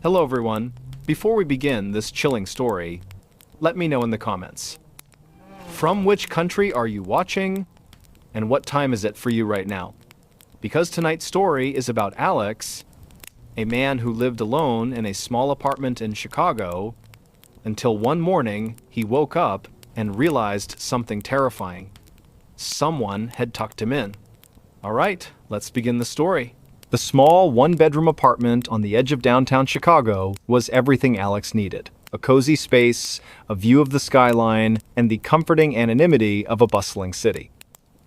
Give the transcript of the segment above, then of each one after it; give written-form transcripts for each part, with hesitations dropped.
Hello everyone. Before we begin this chilling story, let me know in the comments. From which country are you watching? And what time is it for you right now? Because tonight's story is about Alex, a man who lived alone in a small apartment in Chicago, until one morning he woke up and realized something terrifying. Someone had tucked him in. Alright, let's begin the story. The small one-bedroom apartment on the edge of downtown Chicago was everything Alex needed. A cozy space, a view of the skyline, and the comforting anonymity of a bustling city.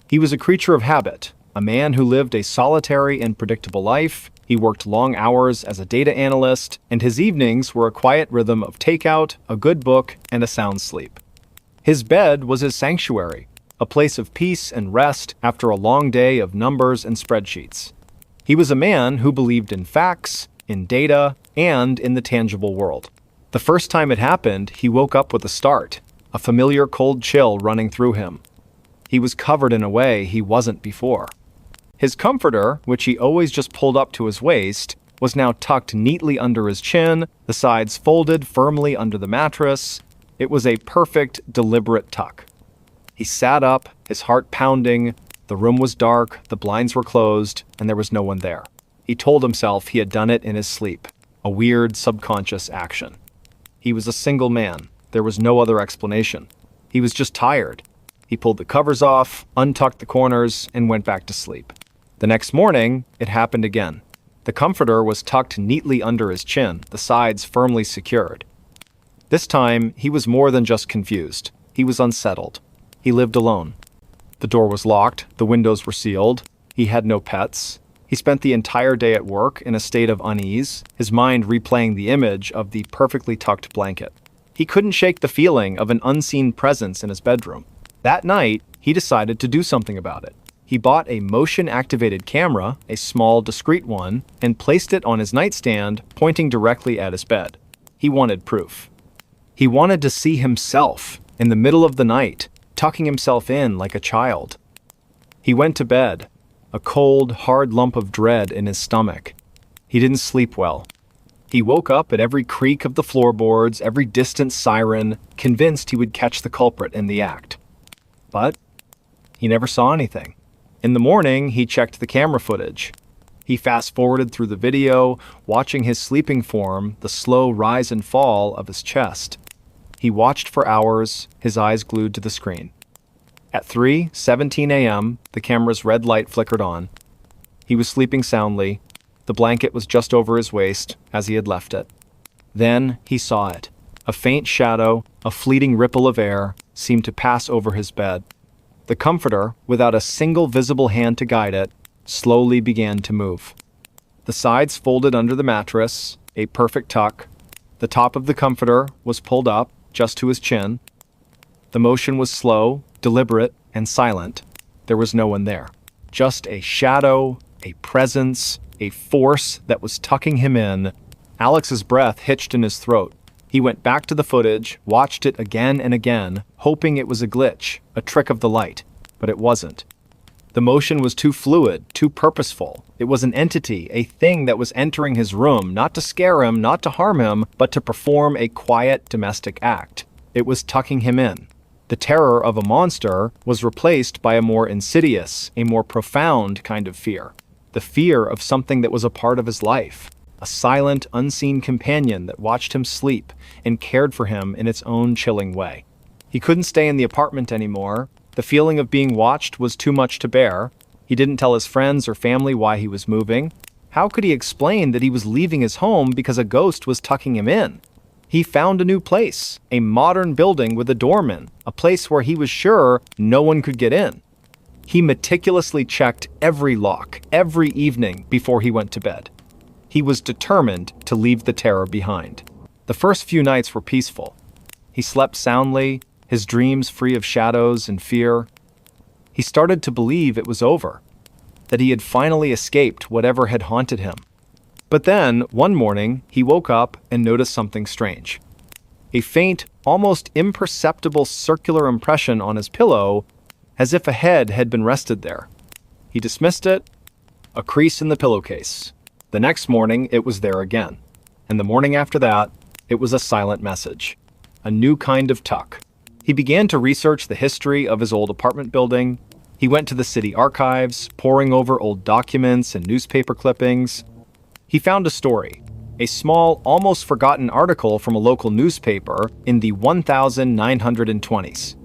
He was a creature of habit, a man who lived a solitary and predictable life. He worked long hours as a data analyst, and his evenings were a quiet rhythm of takeout, a good book, and a sound sleep. His bed was his sanctuary, a place of peace and rest after a long day of numbers and spreadsheets. He was a man who believed in facts, in data, and in the tangible world. The first time it happened, he woke up with a start, a familiar cold chill running through him. He was covered in a way he wasn't before. His comforter, which he always just pulled up to his waist, was now tucked neatly under his chin, the sides folded firmly under the mattress. It was a perfect, deliberate tuck. He sat up, his heart pounding. The room was dark, the blinds were closed, and there was no one there. He told himself he had done it in his sleep, a weird subconscious action. He was a single man. There was no other explanation. He was just tired. He pulled the covers off, untucked the corners, and went back to sleep. The next morning, it happened again. The comforter was tucked neatly under his chin, the sides firmly secured. This time, he was more than just confused. He was unsettled. He lived alone. The door was locked, the windows were sealed, he had no pets. He spent the entire day at work in a state of unease, his mind replaying the image of the perfectly tucked blanket. He couldn't shake the feeling of an unseen presence in his bedroom. That night, he decided to do something about it. He bought a motion-activated camera, a small, discreet one, and placed it on his nightstand, pointing directly at his bed. He wanted proof. He wanted to see himself in the middle of the night, tucking himself in like a child. He went to bed, a cold, hard lump of dread in his stomach. He didn't sleep well. He woke up at every creak of the floorboards, every distant siren, convinced he would catch the culprit in the act. But he never saw anything. In the morning, he checked the camera footage. He fast-forwarded through the video, watching his sleeping form, the slow rise and fall of his chest. He watched for hours, his eyes glued to the screen. At 3:17 a.m., the camera's red light flickered on. He was sleeping soundly. The blanket was just over his waist, as he had left it. Then he saw it. A faint shadow, a fleeting ripple of air, seemed to pass over his bed. The comforter, without a single visible hand to guide it, slowly began to move. The sides folded under the mattress, a perfect tuck. The top of the comforter was pulled up, just to his chin. The motion was slow, deliberate, and silent. There was no one there. Just a shadow, a presence, a force that was tucking him in. Alex's breath hitched in his throat. He went back to the footage, watched it again and again, hoping it was a glitch, a trick of the light. But it wasn't. The motion was too fluid, too purposeful. It was an entity, a thing that was entering his room, not to scare him, not to harm him, but to perform a quiet domestic act. It was tucking him in. The terror of a monster was replaced by a more insidious, a more profound kind of fear. The fear of something that was a part of his life. A silent, unseen companion that watched him sleep and cared for him in its own chilling way. He couldn't stay in the apartment anymore. The feeling of being watched was too much to bear. He didn't tell his friends or family why he was moving. How could he explain that he was leaving his home because a ghost was tucking him in? He found a new place, a modern building with a doorman, a place where he was sure no one could get in. He meticulously checked every lock, every evening before he went to bed. He was determined to leave the terror behind. The first few nights were peaceful. He slept soundly, his dreams free of shadows and fear. He started to believe it was over, that he had finally escaped whatever had haunted him. But then, one morning, he woke up and noticed something strange. A faint, almost imperceptible circular impression on his pillow, as if a head had been rested there. He dismissed it. A crease in the pillowcase. The next morning, it was there again. And the morning after that, it was a silent message. A new kind of tuck. He began to research the history of his old apartment building. He went to the city archives, poring over old documents and newspaper clippings. He found a story, a small, almost forgotten article from a local newspaper in the 1920s.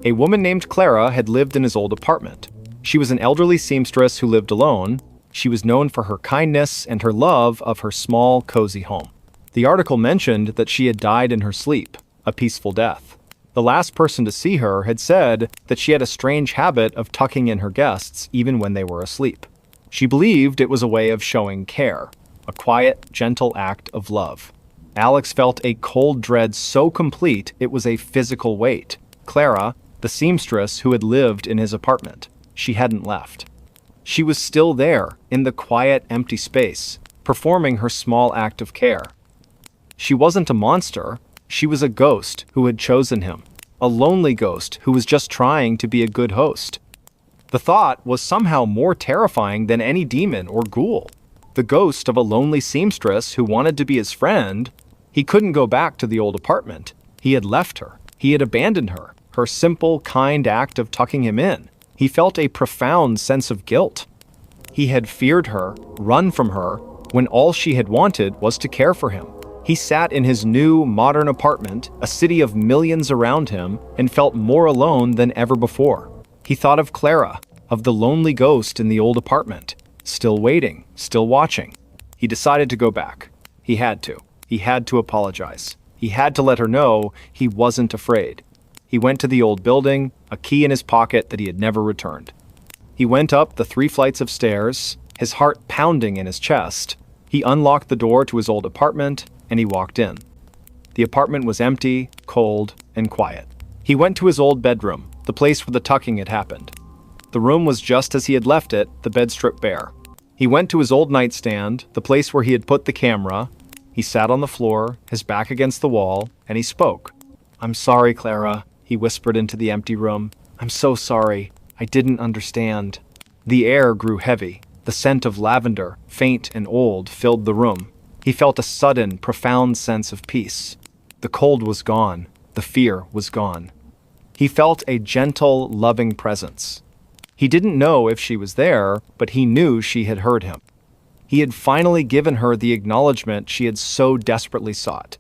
A woman named Clara had lived in his old apartment. She was an elderly seamstress who lived alone. She was known for her kindness and her love of her small, cozy home. The article mentioned that she had died in her sleep, a peaceful death. The last person to see her had said that she had a strange habit of tucking in her guests even when they were asleep. She believed it was a way of showing care, a quiet, gentle act of love. Alex felt a cold dread so complete it was a physical weight. Clara, the seamstress who had lived in his apartment, she hadn't left. She was still there, in the quiet, empty space, performing her small act of care. She wasn't a monster. She was a ghost who had chosen him, a lonely ghost who was just trying to be a good host. The thought was somehow more terrifying than any demon or ghoul. The ghost of a lonely seamstress who wanted to be his friend. He couldn't go back to the old apartment. He had left her. He had abandoned her. Her simple, kind act of tucking him in. He felt a profound sense of guilt. He had feared her, run from her, when all she had wanted was to care for him. He sat in his new, modern apartment, a city of millions around him, and felt more alone than ever before. He thought of Clara, of the lonely ghost in the old apartment, still waiting, still watching. He decided to go back. He had to. He had to apologize. He had to let her know he wasn't afraid. He went to the old building, a key in his pocket that he had never returned. He went up the 3 flights of stairs, his heart pounding in his chest. He unlocked the door to his old apartment, and he walked in. The apartment was empty, cold, and quiet. He went to his old bedroom, the place where the tucking had happened. The room was just as he had left it, the bed stripped bare. He went to his old nightstand, the place where he had put the camera. He sat on the floor, his back against the wall, and he spoke. "I'm sorry, Clara," he whispered into the empty room. "I'm so sorry. I didn't understand." The air grew heavy. The scent of lavender, faint and old, filled the room. He felt a sudden, profound sense of peace. The cold was gone. The fear was gone. He felt a gentle, loving presence. He didn't know if she was there, but he knew she had heard him. He had finally given her the acknowledgement she had so desperately sought.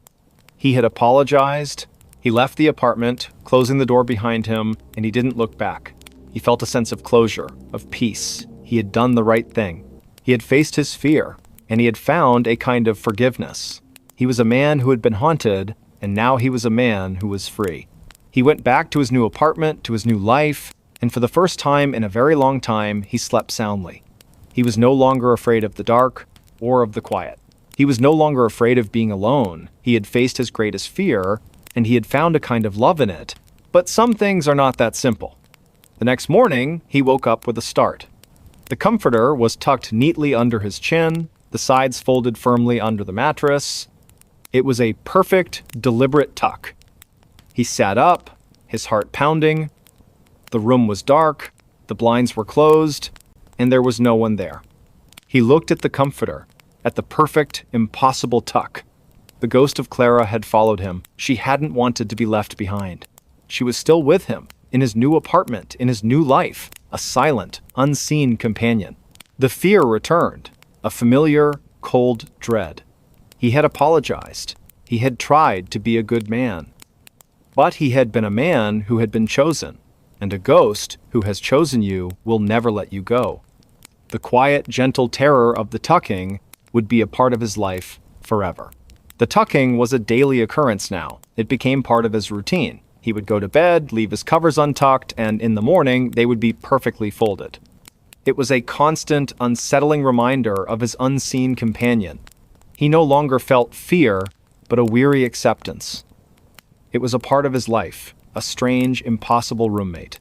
He had apologized. He left the apartment, closing the door behind him, and he didn't look back. He felt a sense of closure, of peace. He had done the right thing. He had faced his fear, and he had found a kind of forgiveness. He was a man who had been haunted, and now he was a man who was free. He went back to his new apartment, to his new life, and for the first time in a very long time, he slept soundly. He was no longer afraid of the dark or of the quiet. He was no longer afraid of being alone. He had faced his greatest fear, and he had found a kind of love in it. But some things are not that simple. The next morning, he woke up with a start. The comforter was tucked neatly under his chin, the sides folded firmly under the mattress. It was a perfect, deliberate tuck. He sat up, his heart pounding. The room was dark, the blinds were closed, and there was no one there. He looked at the comforter, at the perfect, impossible tuck. The ghost of Clara had followed him. She hadn't wanted to be left behind. She was still with him, in his new apartment, in his new life, a silent, unseen companion. The fear returned, a familiar, cold dread. He had apologized. He had tried to be a good man. But he had been a man who had been chosen, and a ghost who has chosen you will never let you go. The quiet, gentle terror of the tucking would be a part of his life forever. The tucking was a daily occurrence now. It became part of his routine. He would go to bed, leave his covers untucked, and in the morning, they would be perfectly folded. It was a constant, unsettling reminder of his unseen companion. He no longer felt fear, but a weary acceptance. It was a part of his life, a strange, impossible roommate.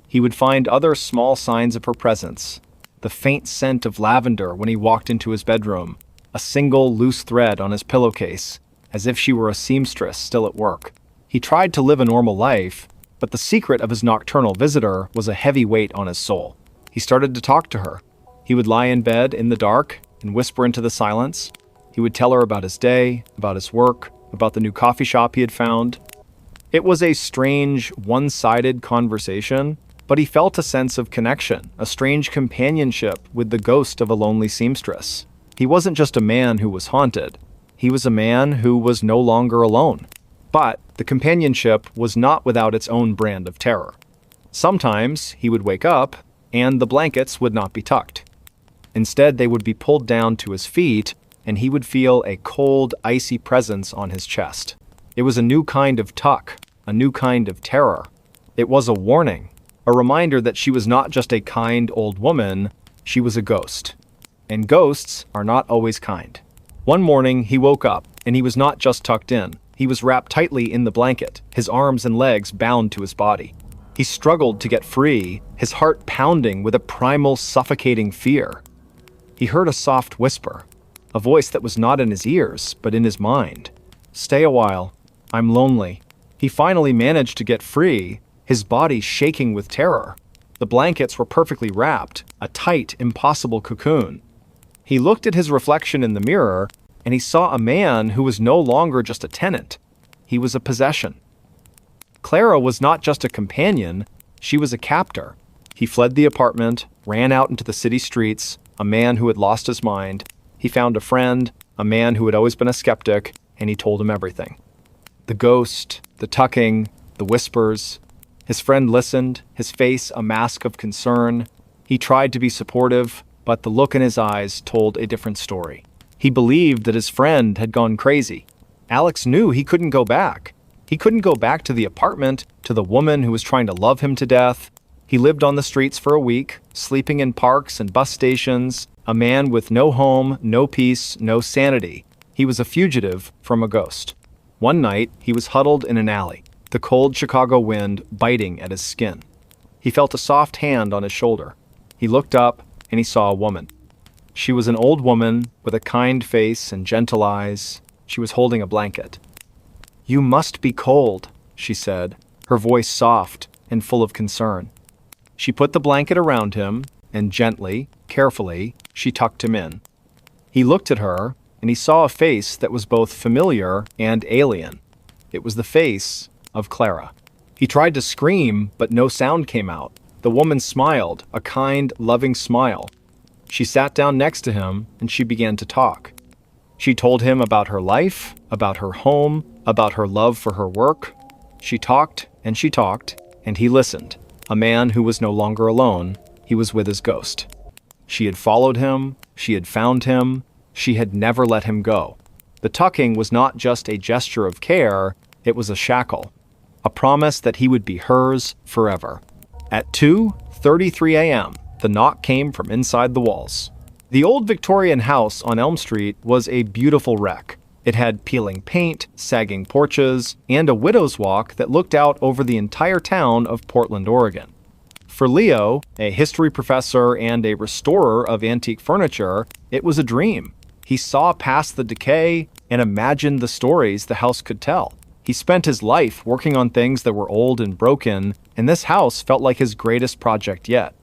He would find other small signs of her presence. The faint scent of lavender when he walked into his bedroom, a single loose thread on his pillowcase, as if she were a seamstress still at work. He tried to live a normal life, but the secret of his nocturnal visitor was a heavy weight on his soul. He started to talk to her. He would lie in bed in the dark and whisper into the silence, He would tell her about his day, about his work, about the new coffee shop he had found. It was a strange, one-sided conversation, but he felt a sense of connection, a strange companionship with the ghost of a lonely seamstress. He wasn't just a man who was haunted. He was a man who was no longer alone. But the companionship was not without its own brand of terror. Sometimes he would wake up, and the blankets would not be tucked. Instead, they would be pulled down to his feet, and he would feel a cold, icy presence on his chest. It was a new kind of tuck, a new kind of terror. It was a warning, a reminder that she was not just a kind old woman, she was a ghost. And ghosts are not always kind. One morning, he woke up, and he was not just tucked in. He was wrapped tightly in the blanket, his arms and legs bound to his body. He struggled to get free, his heart pounding with a primal, suffocating fear. He heard a soft whisper, a voice that was not in his ears, but in his mind. "Stay a while. I'm lonely." He finally managed to get free, his body shaking with terror. The blankets were perfectly wrapped, a tight, impossible cocoon. He looked at his reflection in the mirror, and he saw a man who was no longer just a tenant. He was a possession. Clara was not just a companion, she was a captor. He fled the apartment, ran out into the city streets, a man who had lost his mind. He found a friend, a man who had always been a skeptic, and he told him everything. The ghost, the tucking, the whispers. His friend listened, his face a mask of concern. He tried to be supportive, but the look in his eyes told a different story. He believed that his friend had gone crazy. Alex knew he couldn't go back. He couldn't go back to the apartment, to the woman who was trying to love him to death. He lived on the streets for a week, sleeping in parks and bus stations, a man with no home, no peace, no sanity. He was a fugitive from a ghost. One night, he was huddled in an alley, the cold Chicago wind biting at his skin. He felt a soft hand on his shoulder. He looked up, and he saw a woman. She was an old woman with a kind face and gentle eyes. She was holding a blanket. "You must be cold," she said, her voice soft and full of concern. She put the blanket around him, and gently, carefully, she tucked him in. He looked at her, and he saw a face that was both familiar and alien. It was the face of Clara. He tried to scream, but no sound came out. The woman smiled, a kind, loving smile. She sat down next to him, and she began to talk. She told him about her life, about her home, about her love for her work. She talked, and he listened. A man who was no longer alone, he was with his ghost. She had followed him, she had found him, she had never let him go. The tucking was not just a gesture of care, it was a shackle, a promise that he would be hers forever. At 2:33 a.m., the knock came from inside the walls. The old Victorian house on Elm Street was a beautiful wreck. It had peeling paint, sagging porches, and a widow's walk that looked out over the entire town of Portland, Oregon. For Leo, a history professor and a restorer of antique furniture, it was a dream. He saw past the decay and imagined the stories the house could tell. He spent his life working on things that were old and broken, and this house felt like his greatest project yet.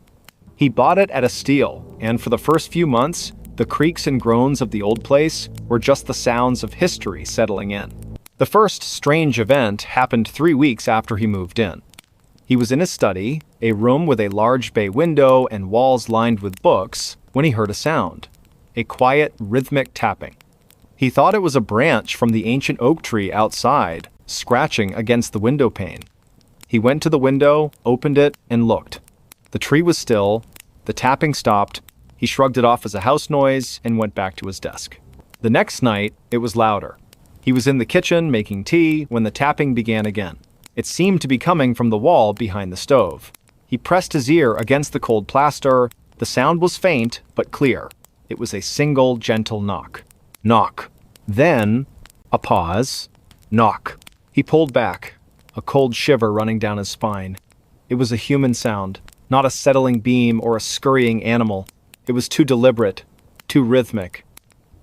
He bought it at a steal, and for the first few months, the creaks and groans of the old place were just the sounds of history settling in. The first strange event happened 3 weeks after he moved in. He was in his study, a room with a large bay window and walls lined with books, when he heard a sound. A quiet, rhythmic tapping. He thought it was a branch from the ancient oak tree outside, scratching against the window pane. He went to the window, opened it, and looked. The tree was still, the tapping stopped, he shrugged it off as a house noise and went back to his desk. The next night, it was louder. He was in the kitchen making tea when the tapping began again. It seemed to be coming from the wall behind the stove. He pressed his ear against the cold plaster. The sound was faint, but clear. It was a single, gentle knock. Knock. Then, a pause. Knock. He pulled back, a cold shiver running down his spine. It was a human sound, not a settling beam or a scurrying animal. It was too deliberate, too rhythmic.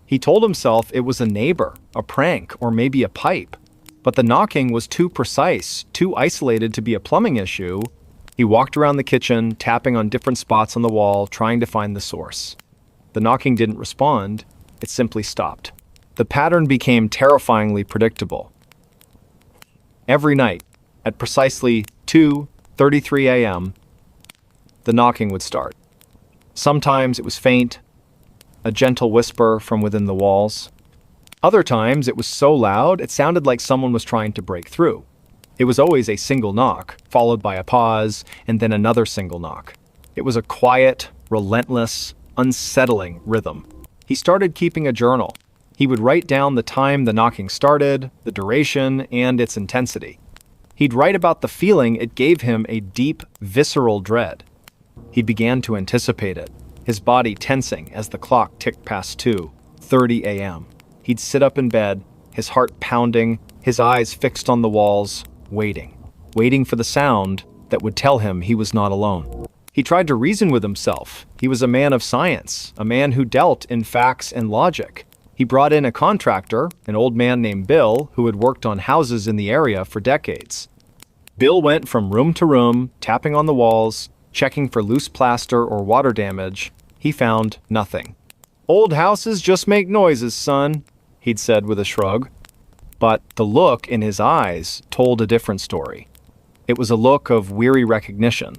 He told himself it was a neighbor, a prank, or maybe a pipe. But the knocking was too precise, too isolated to be a plumbing issue. He walked around the kitchen, tapping on different spots on the wall, trying to find the source. The knocking didn't respond. It simply stopped. The pattern became terrifyingly predictable. Every night, at precisely 2:33 a.m., the knocking would start. Sometimes it was faint, a gentle whisper from within the walls. Other times it was so loud it sounded like someone was trying to break through. It was always a single knock, followed by a pause, and then another single knock. It was a quiet, relentless, unsettling rhythm. He started keeping a journal. He would write down the time the knocking started, the duration, and its intensity. He'd write about the feeling it gave him a deep, visceral dread. He began to anticipate it, his body tensing as the clock ticked past 2:30 a.m. He'd sit up in bed, his heart pounding, his eyes fixed on the walls, waiting for the sound that would tell him he was not alone. He tried to reason with himself. He was a man of science, a man who dealt in facts and logic. He brought in a contractor, an old man named Bill, who had worked on houses in the area for decades. Bill went from room to room, tapping on the walls, checking for loose plaster or water damage. He found nothing. "Old houses just make noises, son," he'd said with a shrug. But the look in his eyes told a different story. It was a look of weary recognition,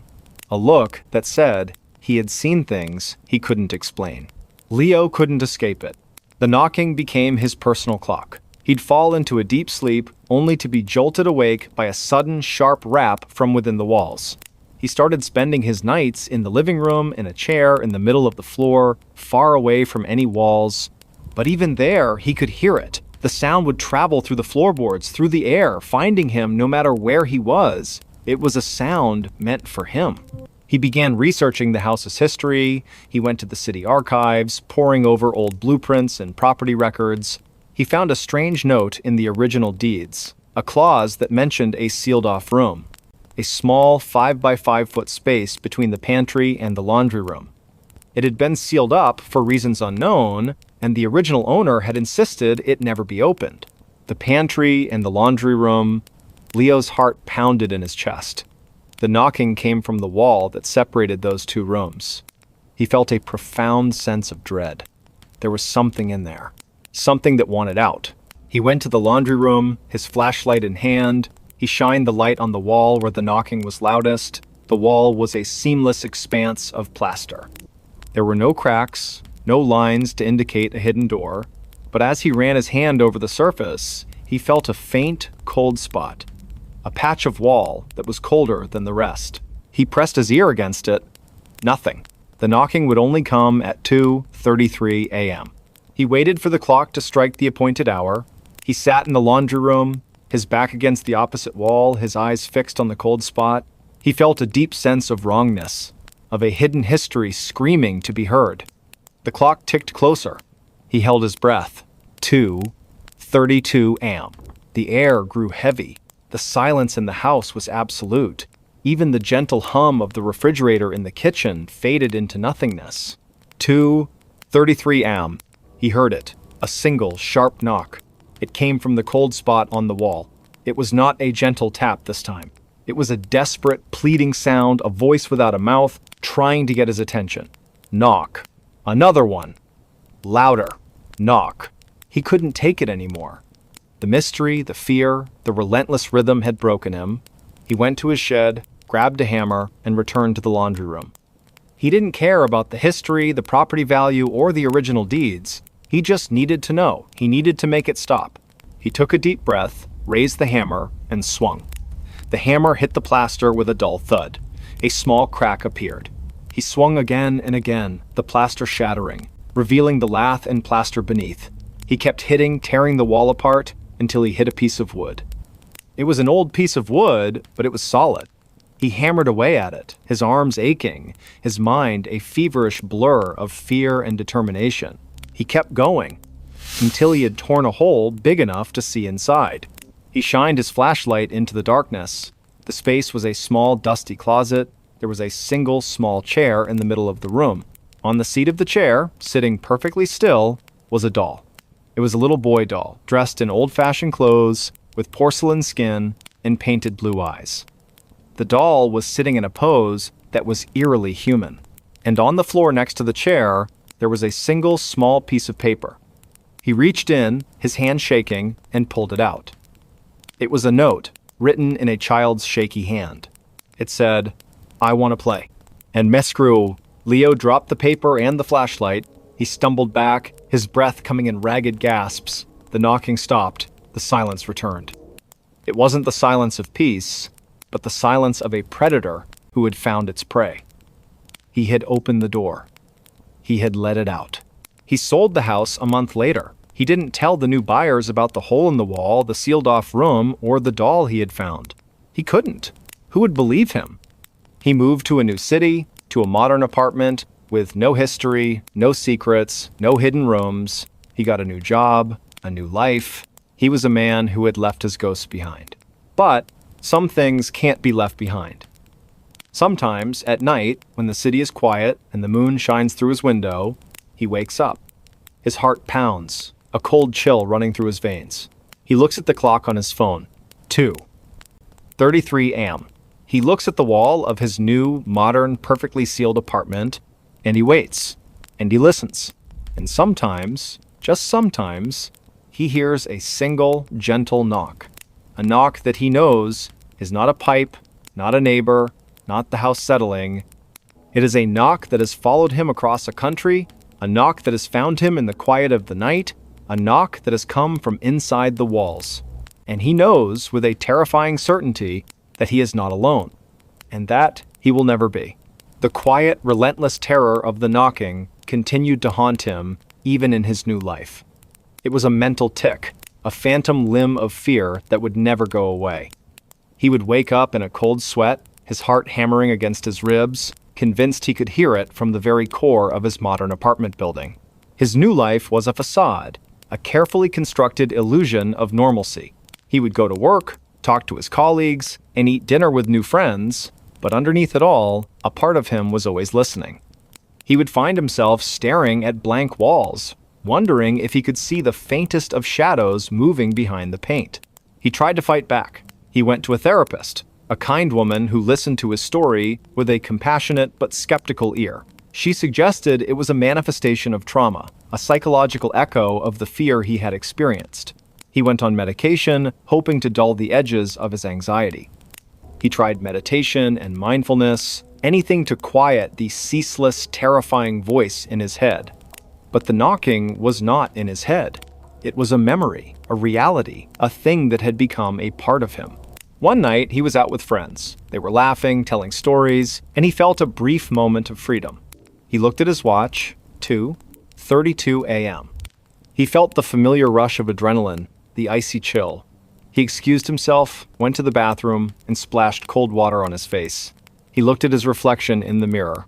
a look that said he had seen things he couldn't explain. Leo couldn't escape it. The knocking became his personal clock. He'd fall into a deep sleep only to be jolted awake by a sudden, sharp rap from within the walls. He started spending his nights in the living room in a chair in the middle of the floor, far away from any walls. But even there, he could hear it. The sound would travel through the floorboards, through the air, finding him no matter where he was. It was a sound meant for him. He began researching the house's history. He went to the city archives, poring over old blueprints and property records. He found a strange note in the original deeds, a clause that mentioned a sealed-off room, a small 5-by-5-foot space between the pantry and the laundry room. It had been sealed up for reasons unknown, and the original owner had insisted it never be opened. The pantry and the laundry room, Leo's heart pounded in his chest. The knocking came from the wall that separated those two rooms. He felt a profound sense of dread. There was something in there, something that wanted out. He went to the laundry room, his flashlight in hand. He shined the light on the wall where the knocking was loudest. The wall was a seamless expanse of plaster. There were no cracks, no lines to indicate a hidden door, but as he ran his hand over the surface, he felt a faint, cold spot, a patch of wall that was colder than the rest. He pressed his ear against it. Nothing. The knocking would only come at 2:33 a.m. He waited for the clock to strike the appointed hour. He sat in the laundry room, his back against the opposite wall, his eyes fixed on the cold spot. He felt a deep sense of wrongness, of a hidden history screaming to be heard. The clock ticked closer. He held his breath. 2:32 a.m. The air grew heavy. The silence in the house was absolute. Even the gentle hum of the refrigerator in the kitchen faded into nothingness. 2:33 a.m. He heard it. A single, sharp knock. It came from the cold spot on the wall. It was not a gentle tap this time. It was a desperate, pleading sound, a voice without a mouth, trying to get his attention. Knock. Another one. Louder. Knock. He couldn't take it anymore. The mystery, the fear, the relentless rhythm had broken him. He went to his shed, grabbed a hammer, and returned to the laundry room. He didn't care about the history, the property value, or the original deeds. He just needed to know. He needed to make it stop. He took a deep breath, raised the hammer, and swung. The hammer hit the plaster with a dull thud. A small crack appeared. He swung again and again, the plaster shattering, revealing the lath and plaster beneath. He kept hitting, tearing the wall apart, until he hit a piece of wood. It was an old piece of wood, but it was solid. He hammered away at it, his arms aching, his mind a feverish blur of fear and determination. He kept going, until he had torn a hole big enough to see inside. He shined his flashlight into the darkness. The space was a small, dusty closet. There was a single small chair in the middle of the room. On the seat of the chair, sitting perfectly still, was a doll. It was a little boy doll, dressed in old-fashioned clothes, with porcelain skin and painted blue eyes. The doll was sitting in a pose that was eerily human, and on the floor next to the chair, there was a single small piece of paper. He reached in, his hand shaking, and pulled it out. It was a note, written in a child's shaky hand. It said, "I want to play." And mescrew, Leo dropped the paper and the flashlight. He stumbled back, his breath coming in ragged gasps. The knocking stopped. The silence returned. It wasn't the silence of peace, but the silence of a predator who had found its prey. He had opened the door. He had let it out. He sold the house a month later. He didn't tell the new buyers about the hole in the wall, the sealed-off room, or the doll he had found. He couldn't. Who would believe him? He moved to a new city, to a modern apartment, with no history, no secrets, no hidden rooms. He got a new job, a new life. He was a man who had left his ghosts behind. But some things can't be left behind. Sometimes, at night, when the city is quiet and the moon shines through his window, he wakes up. His heart pounds, a cold chill running through his veins. He looks at the clock on his phone. 2:33 a.m. He looks at the wall of his new, modern, perfectly sealed apartment, and he waits, and he listens. And sometimes, just sometimes, he hears a single, gentle knock. A knock that he knows is not a pipe, not a neighbor, not the house settling. It is a knock that has followed him across a country, a knock that has found him in the quiet of the night, a knock that has come from inside the walls. And he knows with a terrifying certainty that he is not alone, and that he will never be. The quiet, relentless terror of the knocking continued to haunt him even in his new life. It was a mental tic, a phantom limb of fear that would never go away. He would wake up in a cold sweat, his heart hammering against his ribs, convinced he could hear it from the very core of his modern apartment building. His new life was a facade, a carefully constructed illusion of normalcy. He would go to work, talk to his colleagues, and eat dinner with new friends, but underneath it all, a part of him was always listening. He would find himself staring at blank walls, wondering if he could see the faintest of shadows moving behind the paint. He tried to fight back. He went to a therapist, a kind woman who listened to his story with a compassionate but skeptical ear. She suggested it was a manifestation of trauma, a psychological echo of the fear he had experienced. He went on medication, hoping to dull the edges of his anxiety. He tried meditation and mindfulness, anything to quiet the ceaseless, terrifying voice in his head. But the knocking was not in his head. It was a memory, a reality, a thing that had become a part of him. One night, he was out with friends. They were laughing, telling stories, and he felt a brief moment of freedom. He looked at his watch, 2:32 a.m. He felt the familiar rush of adrenaline, the icy chill. He excused himself, went to the bathroom, and splashed cold water on his face. He looked at his reflection in the mirror.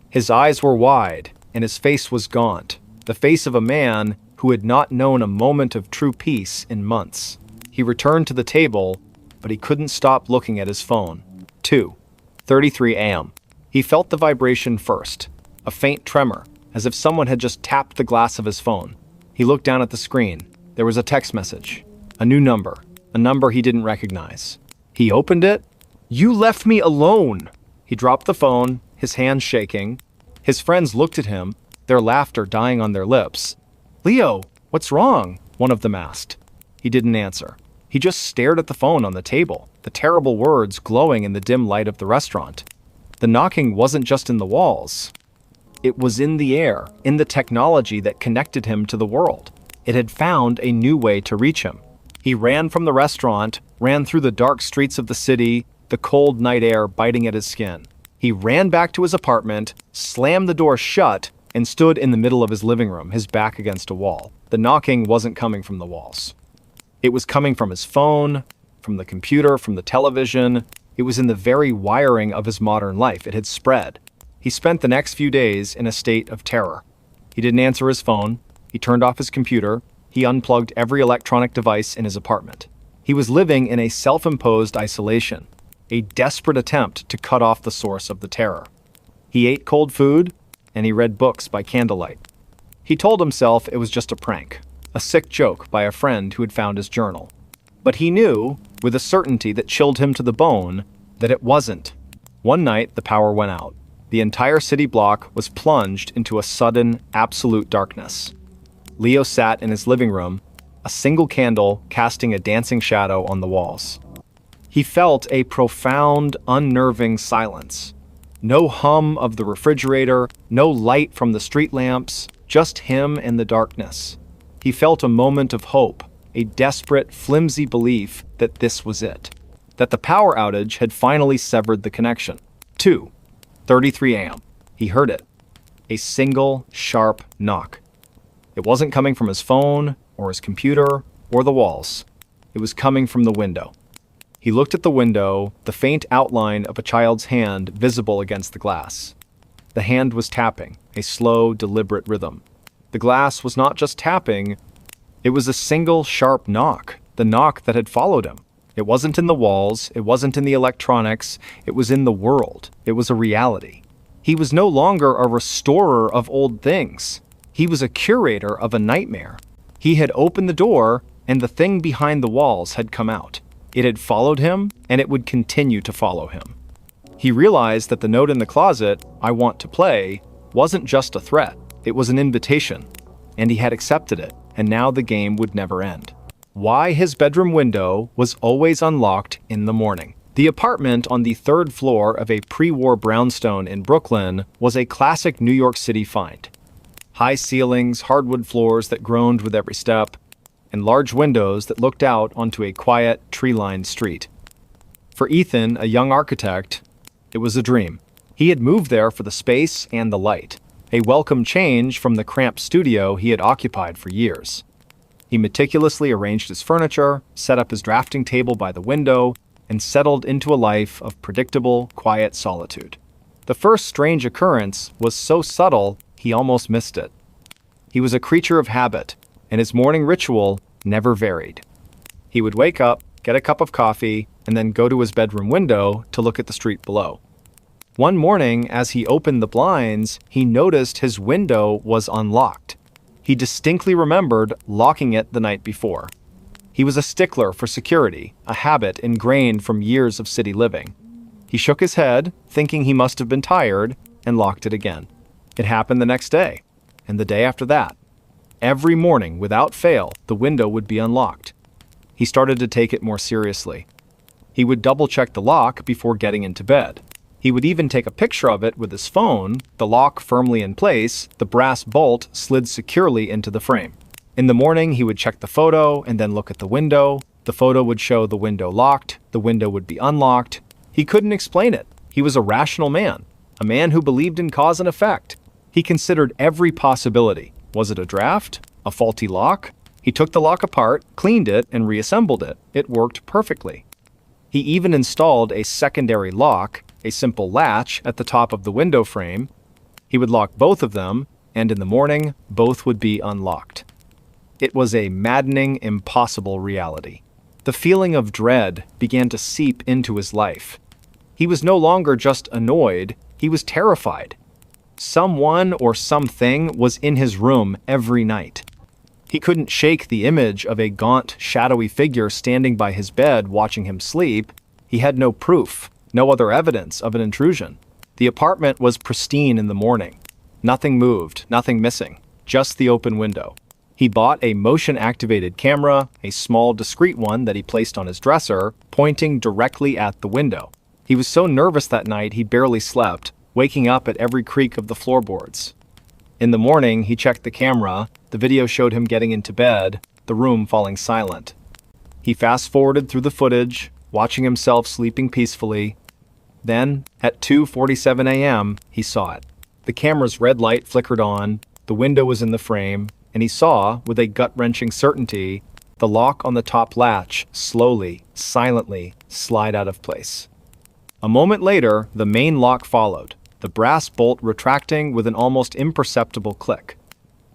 His eyes were wide, and his face was gaunt, the face of a man who had not known a moment of true peace in months. He returned to the table, but he couldn't stop looking at his phone. 2:33 a.m. He felt the vibration first, a faint tremor, as if someone had just tapped the glass of his phone. He looked down at the screen. There was a text message, a new number, a number he didn't recognize. He opened it. "You left me alone!" He dropped the phone, his hands shaking. His friends looked at him, their laughter dying on their lips. "Leo, what's wrong?" one of them asked. He didn't answer. He just stared at the phone on the table, the terrible words glowing in the dim light of the restaurant. The knocking wasn't just in the walls. It was in the air, in the technology that connected him to the world. It had found a new way to reach him. He ran from the restaurant, ran through the dark streets of the city, the cold night air biting at his skin. He ran back to his apartment, slammed the door shut, and stood in the middle of his living room, his back against a wall. The knocking wasn't coming from the walls. It was coming from his phone, from the computer, from the television. It was in the very wiring of his modern life. It had spread. He spent the next few days in a state of terror. He didn't answer his phone. He turned off his computer. He unplugged every electronic device in his apartment. He was living in a self-imposed isolation, a desperate attempt to cut off the source of the terror. He ate cold food, and he read books by candlelight. He told himself it was just a prank, a sick joke by a friend who had found his journal. But he knew, with a certainty that chilled him to the bone, that it wasn't. One night, the power went out. The entire city block was plunged into a sudden, absolute darkness. Leo sat in his living room, a single candle casting a dancing shadow on the walls. He felt a profound, unnerving silence. No hum of the refrigerator, no light from the street lamps, just him and the darkness. He felt a moment of hope, a desperate, flimsy belief that this was it, that the power outage had finally severed the connection. 2:33 a.m. He heard it. A single, sharp knock. It wasn't coming from his phone, or his computer, or the walls. It was coming from the window. He looked at the window, the faint outline of a child's hand visible against the glass. The hand was tapping, a slow, deliberate rhythm. The glass was not just tapping, it was a single, sharp knock, the knock that had followed him. It wasn't in the walls, it wasn't in the electronics, it was in the world. It was a reality. He was no longer a restorer of old things. He was a curator of a nightmare. He had opened the door, and the thing behind the walls had come out. It had followed him, and it would continue to follow him. He realized that the note in the closet, "I want to play," wasn't just a threat. It was an invitation, and he had accepted it, and now the game would never end. Why his bedroom window was always unlocked in the morning. The apartment on the third floor of a pre-war brownstone in Brooklyn was a classic New York City find. High ceilings, hardwood floors that groaned with every step, and large windows that looked out onto a quiet, tree-lined street. For Ethan, a young architect, it was a dream. He had moved there for the space and the light, a welcome change from the cramped studio he had occupied for years. He meticulously arranged his furniture, set up his drafting table by the window, and settled into a life of predictable, quiet solitude. The first strange occurrence was so subtle he almost missed it. He was a creature of habit, and his morning ritual never varied. He would wake up, get a cup of coffee, and then go to his bedroom window to look at the street below. One morning, as he opened the blinds, he noticed his window was unlocked. He distinctly remembered locking it the night before. He was a stickler for security, a habit ingrained from years of city living. He shook his head, thinking he must have been tired, and locked it again. It happened the next day, and the day after that. Every morning, without fail, the window would be unlocked. He started to take it more seriously. He would double-check the lock before getting into bed. He would even take a picture of it with his phone, the lock firmly in place, the brass bolt slid securely into the frame. In the morning, he would check the photo and then look at the window. The photo would show the window locked, the window would be unlocked. He couldn't explain it. He was a rational man, a man who believed in cause and effect. He considered every possibility. Was it a draft? A faulty lock? He took the lock apart, cleaned it, and reassembled it. It worked perfectly. He even installed a secondary lock, a simple latch, at the top of the window frame. He would lock both of them, and in the morning, both would be unlocked. It was a maddening, impossible reality. The feeling of dread began to seep into his life. He was no longer just annoyed, he was terrified. Someone or something was in his room every night. He couldn't shake the image of a gaunt, shadowy figure standing by his bed watching him sleep. He had no proof, no other evidence of an intrusion. The apartment was pristine in the morning. Nothing moved, nothing missing, just the open window. He bought a motion-activated camera, a small, discreet one that he placed on his dresser, pointing directly at the window. He was so nervous that night he barely slept, waking up at every creak of the floorboards. In the morning, he checked the camera. The video showed him getting into bed, the room falling silent. He fast-forwarded through the footage, watching himself sleeping peacefully. Then, at 2:47 a.m., he saw it. The camera's red light flickered on, the window was in the frame, and he saw, with a gut-wrenching certainty, the lock on the top latch slowly, silently slide out of place. A moment later, the main lock followed, the brass bolt retracting with an almost imperceptible click.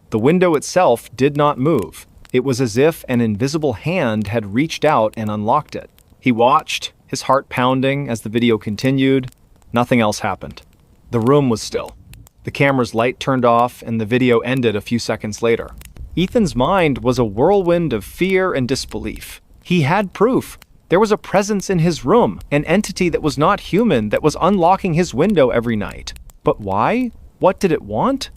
The window itself did not move. It was as if an invisible hand had reached out and unlocked it. He watched, his heart pounding as the video continued. Nothing else happened. The room was still. The camera's light turned off and the video ended a few seconds later. Ethan's mind was a whirlwind of fear and disbelief. He had proof. There was a presence in his room, an entity that was not human that was unlocking his window every night. But why? What did it want?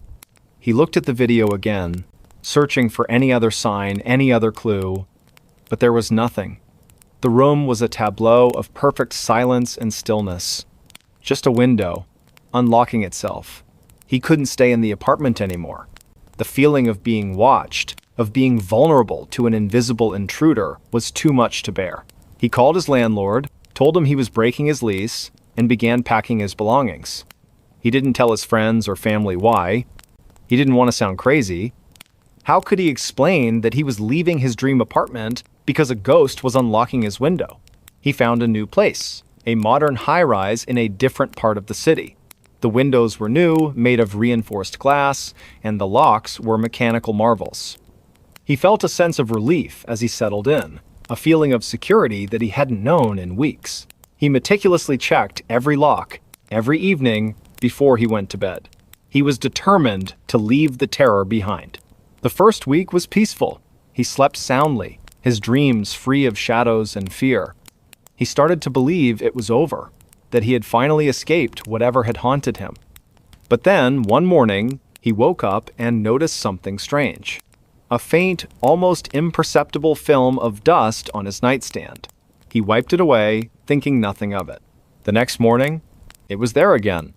He looked at the video again. searching for any other sign, any other clue, but there was nothing. The room was a tableau of perfect silence and stillness. Just a window, unlocking itself. He couldn't stay in the apartment anymore. The feeling of being watched, of being vulnerable to an invisible intruder, was too much to bear. He called his landlord, told him he was breaking his lease, and began packing his belongings. He didn't tell his friends or family why. He didn't want to sound crazy. How could he explain that he was leaving his dream apartment because a ghost was unlocking his window? He found a new place, a modern high-rise in a different part of the city. The windows were new, made of reinforced glass, and the locks were mechanical marvels. He felt a sense of relief as he settled in, a feeling of security that he hadn't known in weeks. He meticulously checked every lock, every evening, before he went to bed. He was determined to leave the terror behind. The first week was peaceful. He slept soundly, his dreams free of shadows and fear. He started to believe it was over, that he had finally escaped whatever had haunted him. But then, one morning, he woke up and noticed something strange. A faint, almost imperceptible film of dust on his nightstand. He wiped it away, thinking nothing of it. The next morning, it was there again.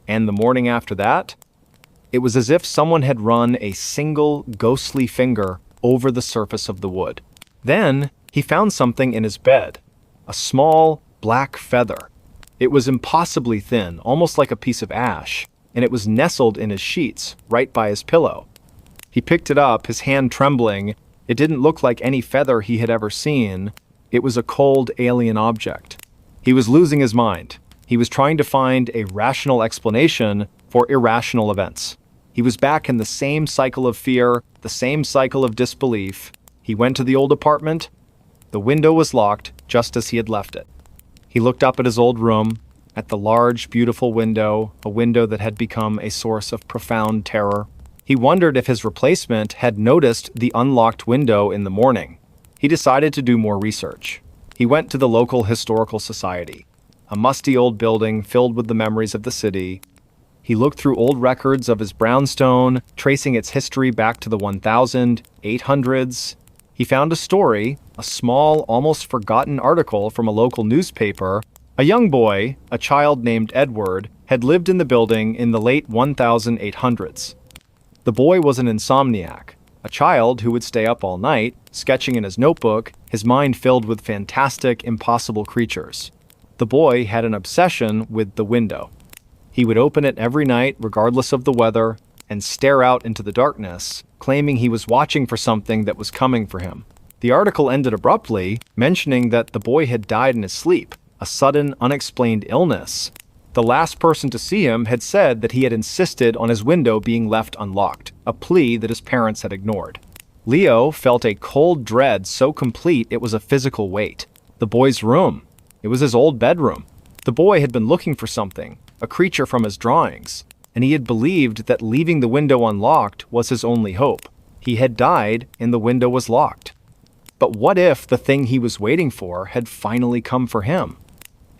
And the morning after that, it was as if someone had run a single ghostly finger over the surface of the wood. Then, he found something in his bed. A small, black feather. It was impossibly thin, almost like a piece of ash, and it was nestled in his sheets, right by his pillow. He picked it up, his hand trembling. It didn't look like any feather he had ever seen. It was a cold, alien object. He was losing his mind. He was trying to find a rational explanation for irrational events. He was back in the same cycle of fear, the same cycle of disbelief. He went to the old apartment. The window was locked, just as he had left it. He looked up at his old room, at the large, beautiful window, a window that had become a source of profound terror. He wondered if his replacement had noticed the unlocked window in the morning. He decided to do more research. He went to the local historical society, a musty old building filled with the memories of the city. He looked through old records of his brownstone, tracing its history back to the 1800s. He found a story, a small, almost forgotten article from a local newspaper. A young boy, a child named Edward, had lived in the building in the late 1800s. The boy was an insomniac, a child who would stay up all night, sketching in his notebook, his mind filled with fantastic, impossible creatures. The boy had an obsession with the window. He would open it every night, regardless of the weather, and stare out into the darkness, claiming he was watching for something that was coming for him. The article ended abruptly, mentioning that the boy had died in his sleep, a sudden, unexplained illness. The last person to see him had said that he had insisted on his window being left unlocked, a plea that his parents had ignored. Leo felt a cold dread so complete it was a physical weight. The boy's room. It was his old bedroom. The boy had been looking for something, a creature from his drawings, and he had believed that leaving the window unlocked was his only hope. He had died and the window was locked. But what if the thing he was waiting for had finally come for him?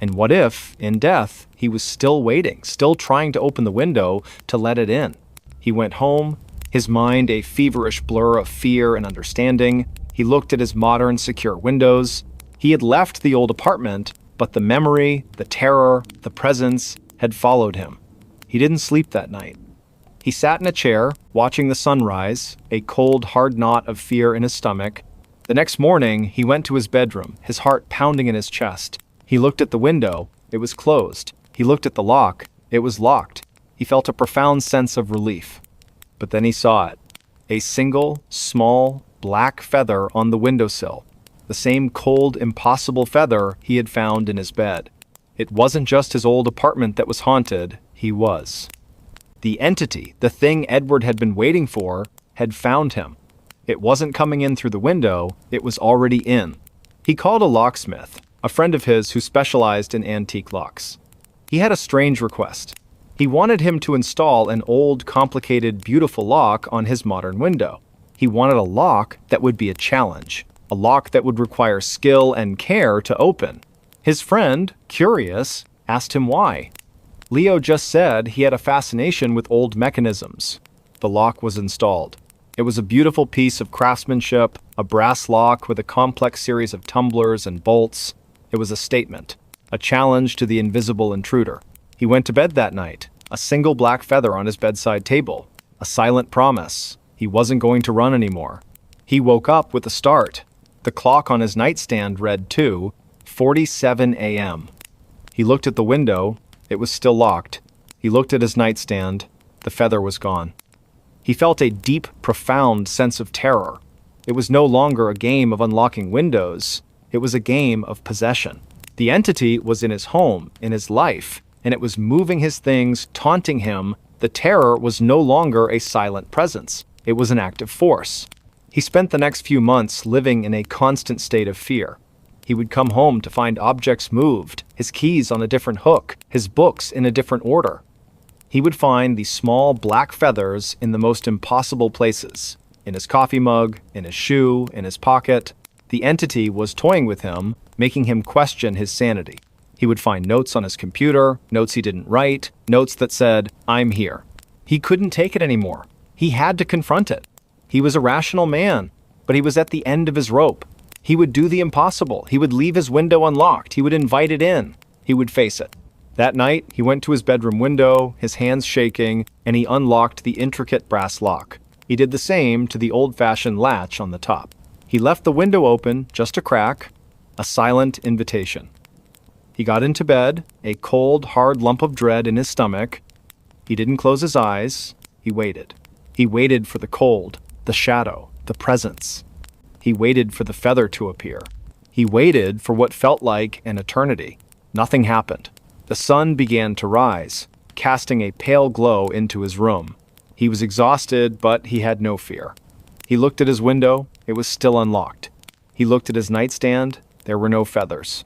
And what if, in death, he was still waiting, still trying to open the window to let it in? He went home, his mind a feverish blur of fear and understanding. He looked at his modern, secure windows. He had left the old apartment, but the memory, the terror, the presence had followed him. He didn't sleep that night. He sat in a chair, watching the sunrise, a cold, hard knot of fear in his stomach. The next morning, he went to his bedroom, his heart pounding in his chest. He looked at the window. It was closed. He looked at the lock. It was locked. He felt a profound sense of relief. But then he saw it. A single, small, black feather on the windowsill. The same cold, impossible feather he had found in his bed. It wasn't just his old apartment that was haunted. He was. The entity, the thing Edward had been waiting for, had found him. It wasn't coming in through the window. It was already in. He called a locksmith, a friend of his who specialized in antique locks. He had a strange request. He wanted him to install an old, complicated, beautiful lock on his modern window. He wanted a lock that would be a challenge, a lock that would require skill and care to open. His friend, curious, asked him why. Leo just said he had a fascination with old mechanisms. The lock was installed. It was a beautiful piece of craftsmanship, a brass lock with a complex series of tumblers and bolts. It was a statement, a challenge to the invisible intruder. He went to bed that night, a single black feather on his bedside table, a silent promise. He wasn't going to run anymore. He woke up with a start. The clock on his nightstand read 2:47 a.m. He looked at the window. It was still locked. He looked at his nightstand. The feather was gone. He felt a deep, profound sense of terror. It was no longer a game of unlocking windows. It was a game of possession. The entity was in his home, in his life, and it was moving his things, taunting him. The terror was no longer a silent presence. It was an active force. He spent the next few months living in a constant state of fear. He would come home to find objects moved, his keys on a different hook, his books in a different order. He would find these small black feathers in the most impossible places, in his coffee mug, in his shoe, in his pocket. The entity was toying with him, making him question his sanity. He would find notes on his computer, notes he didn't write, notes that said, "I'm here." He couldn't take it anymore. He had to confront it. He was a rational man, but he was at the end of his rope. He would do the impossible. He would leave his window unlocked. He would invite it in. He would face it. That night, he went to his bedroom window, his hands shaking, and he unlocked the intricate brass lock. He did the same to the old-fashioned latch on the top. He left the window open, just a crack, a silent invitation. He got into bed, a cold, hard lump of dread in his stomach. He didn't close his eyes. He waited. He waited for the cold, the shadow, the presence. He waited for the feather to appear. He waited for what felt like an eternity. Nothing happened. The sun began to rise, casting a pale glow into his room. He was exhausted, but he had no fear. He looked at his window. It was still unlocked. He looked at his nightstand. There were no feathers.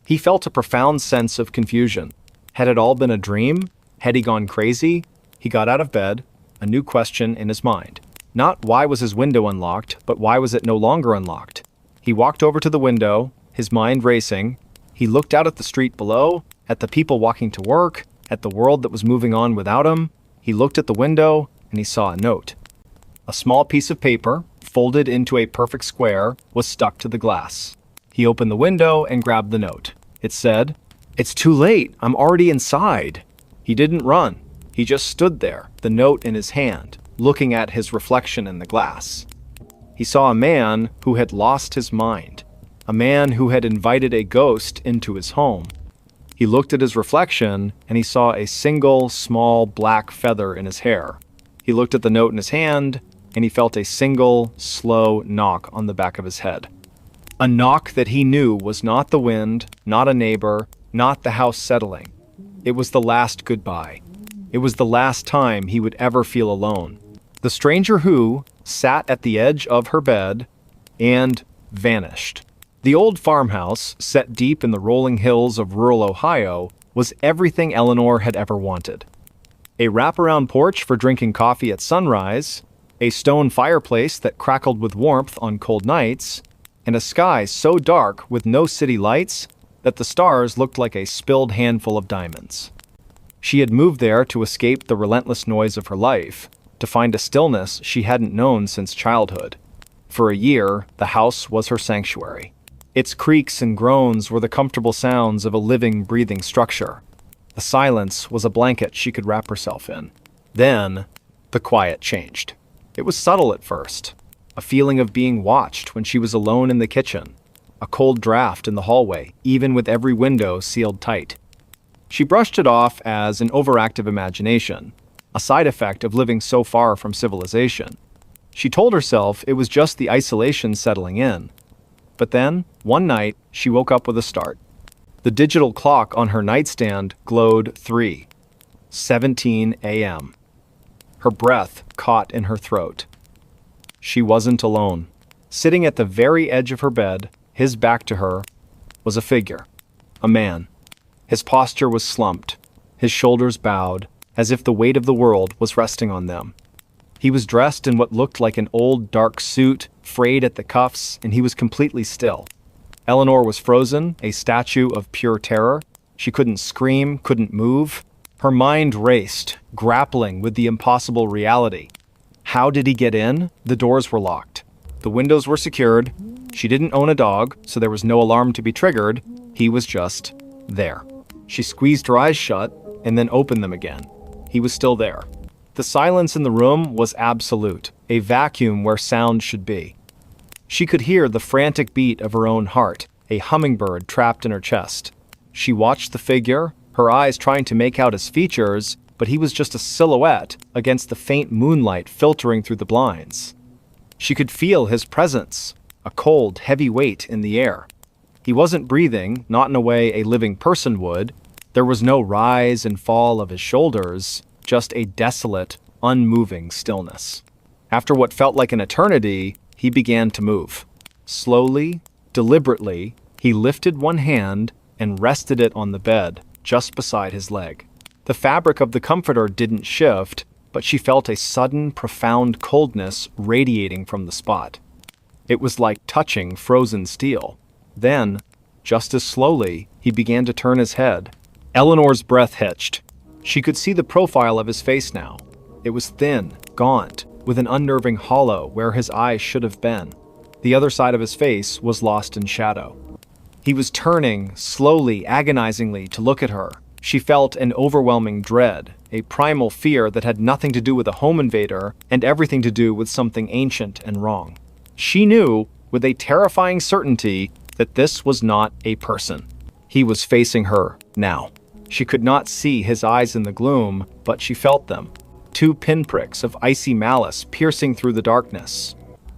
He felt a profound sense of confusion. Had it all been a dream? Had he gone crazy? He got out of bed, a new question in his mind. Not why was his window unlocked, but why was it no longer unlocked? He walked over to the window, his mind racing. He looked out at the street below, at the people walking to work, at the world that was moving on without him. He looked at the window, and he saw a note. A small piece of paper, folded into a perfect square, was stuck to the glass. He opened the window and grabbed the note. It said, "It's too late. I'm already inside." He didn't run. He just stood there, the note in his hand, looking at his reflection in the glass. He saw a man who had lost his mind, a man who had invited a ghost into his home. He looked at his reflection, and he saw a single, small, black feather in his hair. He looked at the note in his hand, and he felt a single, slow knock on the back of his head. A knock that he knew was not the wind, not a neighbor, not the house settling. It was the last goodbye. It was the last time he would ever feel alone. The stranger who sat at the edge of her bed and vanished. The old farmhouse, set deep in the rolling hills of rural Ohio, was everything Eleanor had ever wanted. A wraparound porch for drinking coffee at sunrise, a stone fireplace that crackled with warmth on cold nights, and a sky so dark with no city lights that the stars looked like a spilled handful of diamonds. She had moved there to escape the relentless noise of her life, to find a stillness she hadn't known since childhood. For a year, the house was her sanctuary. Its creaks and groans were the comfortable sounds of a living, breathing structure. The silence was a blanket she could wrap herself in. Then, the quiet changed. It was subtle at first. A feeling of being watched when she was alone in the kitchen. A cold draft in the hallway, even with every window sealed tight. She brushed it off as an overactive imagination, a side effect of living so far from civilization. She told herself it was just the isolation settling in. But then, one night, she woke up with a start. The digital clock on her nightstand glowed 3:17 a.m. Her breath caught in her throat. She wasn't alone. Sitting at the very edge of her bed, his back to her, was a figure. A man. His posture was slumped, his shoulders bowed, as if the weight of the world was resting on them. He was dressed in what looked like an old, dark suit, frayed at the cuffs, and he was completely still. Eleanor was frozen, a statue of pure terror. She couldn't scream, couldn't move. Her mind raced, grappling with the impossible reality. How did he get in? The doors were locked. The windows were secured. She didn't own a dog, so there was no alarm to be triggered. He was just there. She squeezed her eyes shut and then opened them again. He was still there. The silence in the room was absolute, a vacuum where sound should be. She could hear the frantic beat of her own heart, a hummingbird trapped in her chest. She watched the figure, her eyes trying to make out his features, but he was just a silhouette against the faint moonlight filtering through the blinds. She could feel his presence, a cold, heavy weight in the air. He wasn't breathing, not in a way a living person would. There was no rise and fall of his shoulders, just a desolate, unmoving stillness. After what felt like an eternity, he began to move. Slowly, deliberately, he lifted one hand and rested it on the bed, just beside his leg. The fabric of the comforter didn't shift, but she felt a sudden, profound coldness radiating from the spot. It was like touching frozen steel. Then, just as slowly, he began to turn his head. Eleanor's breath hitched. She could see the profile of his face now. It was thin, gaunt, with an unnerving hollow where his eyes should have been. The other side of his face was lost in shadow. He was turning, slowly, agonizingly, to look at her. She felt an overwhelming dread, a primal fear that had nothing to do with a home invader and everything to do with something ancient and wrong. She knew, with a terrifying certainty, that this was not a person. He was facing her, now. She could not see his eyes in the gloom, but she felt them. 2 pinpricks of icy malice piercing through the darkness.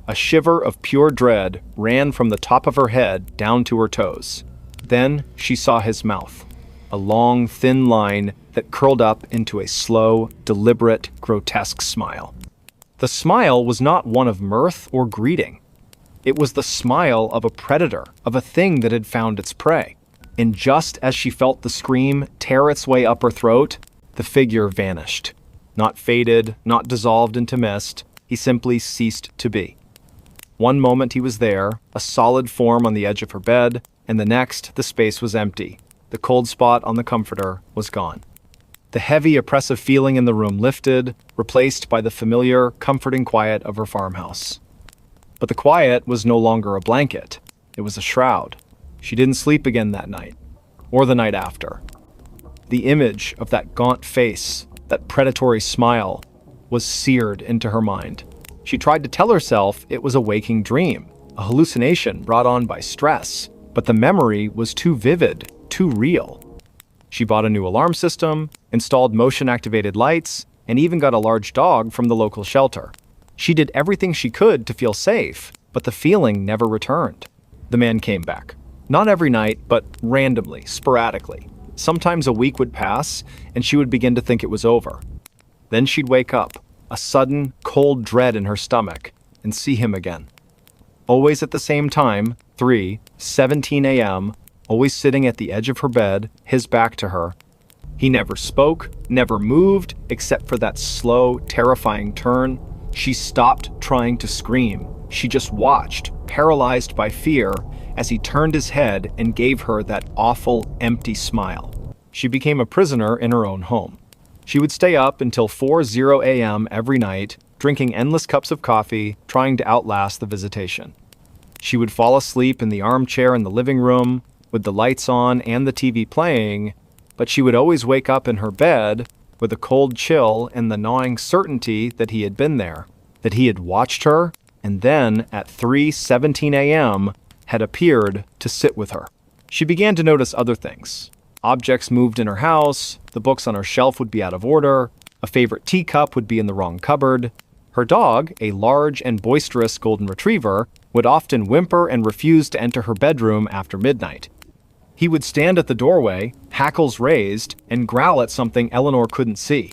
A shiver of pure dread ran from the top of her head down to her toes. Then she saw his mouth. A long, thin line that curled up into a slow, deliberate, grotesque smile. The smile was not one of mirth or greeting. It was the smile of a predator, of a thing that had found its prey. And just as she felt the scream tear its way up her throat, the figure vanished. Not faded, not dissolved into mist, he simply ceased to be. One moment he was there, a solid form on the edge of her bed, and the next the space was empty. The cold spot on the comforter was gone. The heavy, oppressive feeling in the room lifted, replaced by the familiar, comforting quiet of her farmhouse. But the quiet was no longer a blanket. It was a shroud. She didn't sleep again that night, or the night after. The image of that gaunt face, that predatory smile, was seared into her mind. She tried to tell herself it was a waking dream, a hallucination brought on by stress, but the memory was too vivid, too real. She bought a new alarm system, installed motion-activated lights, and even got a large dog from the local shelter. She did everything she could to feel safe, but the feeling never returned. The man came back. Not every night, but randomly, sporadically. Sometimes a week would pass, and she would begin to think it was over. Then she'd wake up, a sudden, cold dread in her stomach, and see him again. Always at the same time, 3:17 a.m., always sitting at the edge of her bed, his back to her. He never spoke, never moved, except for that slow, terrifying turn. She stopped trying to scream. She just watched, paralyzed by fear, as he turned his head and gave her that awful, empty smile. She became a prisoner in her own home. She would stay up until 4:00 a.m. every night, drinking endless cups of coffee, trying to outlast the visitation. She would fall asleep in the armchair in the living room, with the lights on and the TV playing, but she would always wake up in her bed with a cold chill and the gnawing certainty that he had been there, that he had watched her, and then, at 3:17 a.m., had appeared to sit with her. She began to notice other things. Objects moved in her house, the books on her shelf would be out of order, a favorite teacup would be in the wrong cupboard. Her dog, a large and boisterous golden retriever, would often whimper and refuse to enter her bedroom after midnight. He would stand at the doorway, hackles raised, and growl at something Eleanor couldn't see.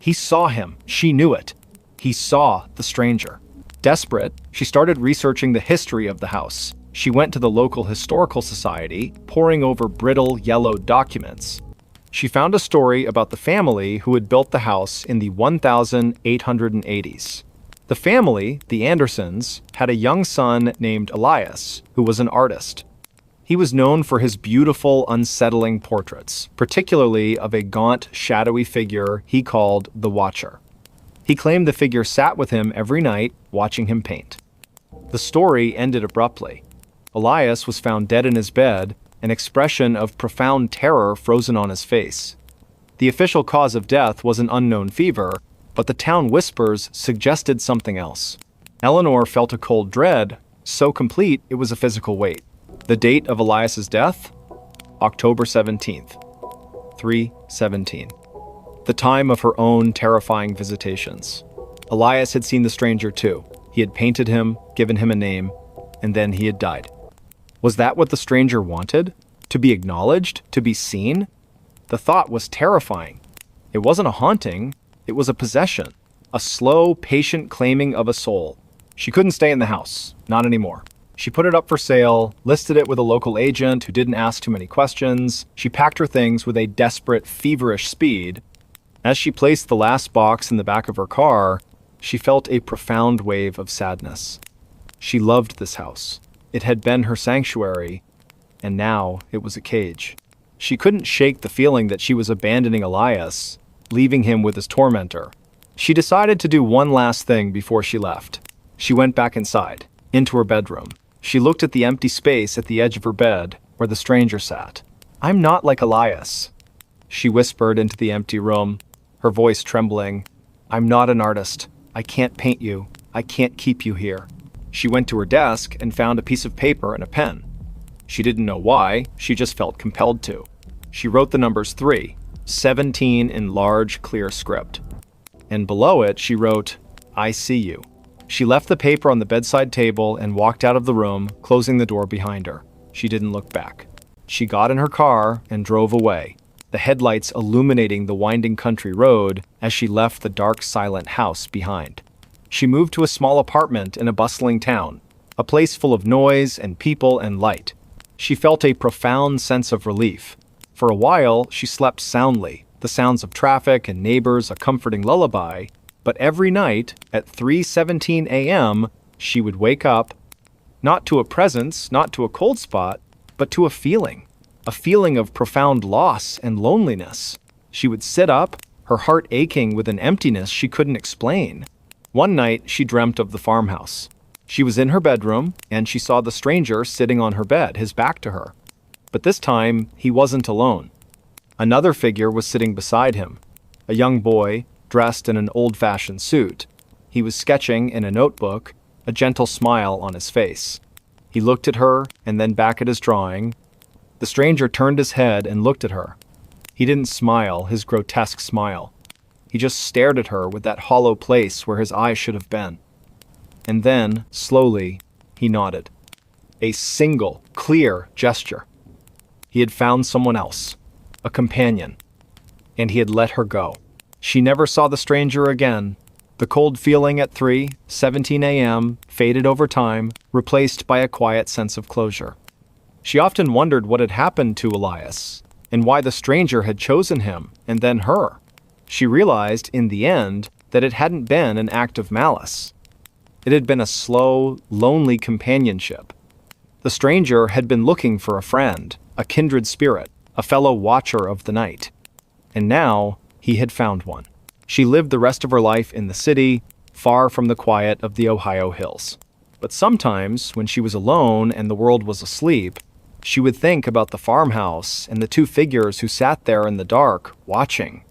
He saw him. She knew it. He saw the stranger. Desperate, she started researching the history of the house. She went to the local historical society, poring over brittle, yellowed documents. She found a story about the family who had built the house in the 1880s. The family, the Andersons, had a young son named Elias, who was an artist. He was known for his beautiful, unsettling portraits, particularly of a gaunt, shadowy figure he called the Watcher. He claimed the figure sat with him every night, watching him paint. The story ended abruptly. Elias was found dead in his bed, an expression of profound terror frozen on his face. The official cause of death was an unknown fever, but the town whispers suggested something else. Eleanor felt a cold dread, so complete it was a physical weight. The date of Elias's death? October 17th, 3:17. The time of her own terrifying visitations. Elias had seen the stranger too. He had painted him, given him a name, and then he had died. Was that what the stranger wanted? To be acknowledged? To be seen? The thought was terrifying. It wasn't a haunting, it was a possession. A slow, patient claiming of a soul. She couldn't stay in the house, not anymore. She put it up for sale, listed it with a local agent who didn't ask too many questions. She packed her things with a desperate, feverish speed. As she placed the last box in the back of her car, she felt a profound wave of sadness. She loved this house. It had been her sanctuary, and now it was a cage. She couldn't shake the feeling that she was abandoning Elias, leaving him with his tormentor. She decided to do one last thing before she left. She went back inside, into her bedroom. She looked at the empty space at the edge of her bed, where the stranger sat. "I'm not like Elias," she whispered into the empty room, her voice trembling. "I'm not an artist. I can't paint you. I can't keep you here." She went to her desk and found a piece of paper and a pen. She didn't know why, she just felt compelled to. She wrote the numbers 3:17 in large, clear script. And below it, she wrote, "I see you." She left the paper on the bedside table and walked out of the room, closing the door behind her. She didn't look back. She got in her car and drove away, the headlights illuminating the winding country road as she left the dark, silent house behind. She moved to a small apartment in a bustling town, a place full of noise and people and light. She felt a profound sense of relief. For a while, she slept soundly, the sounds of traffic and neighbors a comforting lullaby, but every night at 3:17 a.m., she would wake up, not to a presence, not to a cold spot, but to a feeling of profound loss and loneliness. She would sit up, her heart aching with an emptiness she couldn't explain. One night, she dreamt of the farmhouse. She was in her bedroom, and she saw the stranger sitting on her bed, his back to her. But this time, he wasn't alone. Another figure was sitting beside him, a young boy, dressed in an old-fashioned suit. He was sketching in a notebook, a gentle smile on his face. He looked at her, and then back at his drawing. The stranger turned his head and looked at her. He didn't smile, his grotesque smile. He just stared at her with that hollow place where his eyes should have been. And then, slowly, he nodded. A single, clear gesture. He had found someone else, a companion, and he had let her go. She never saw the stranger again. The cold feeling at 3:17 a.m. faded over time, replaced by a quiet sense of closure. She often wondered what had happened to Elias, and why the stranger had chosen him, and then her. She realized, in the end, that it hadn't been an act of malice. It had been a slow, lonely companionship. The stranger had been looking for a friend, a kindred spirit, a fellow watcher of the night. And now, he had found one. She lived the rest of her life in the city, far from the quiet of the Ohio hills. But sometimes, when she was alone and the world was asleep, she would think about the farmhouse and the two figures who sat there in the dark, watching.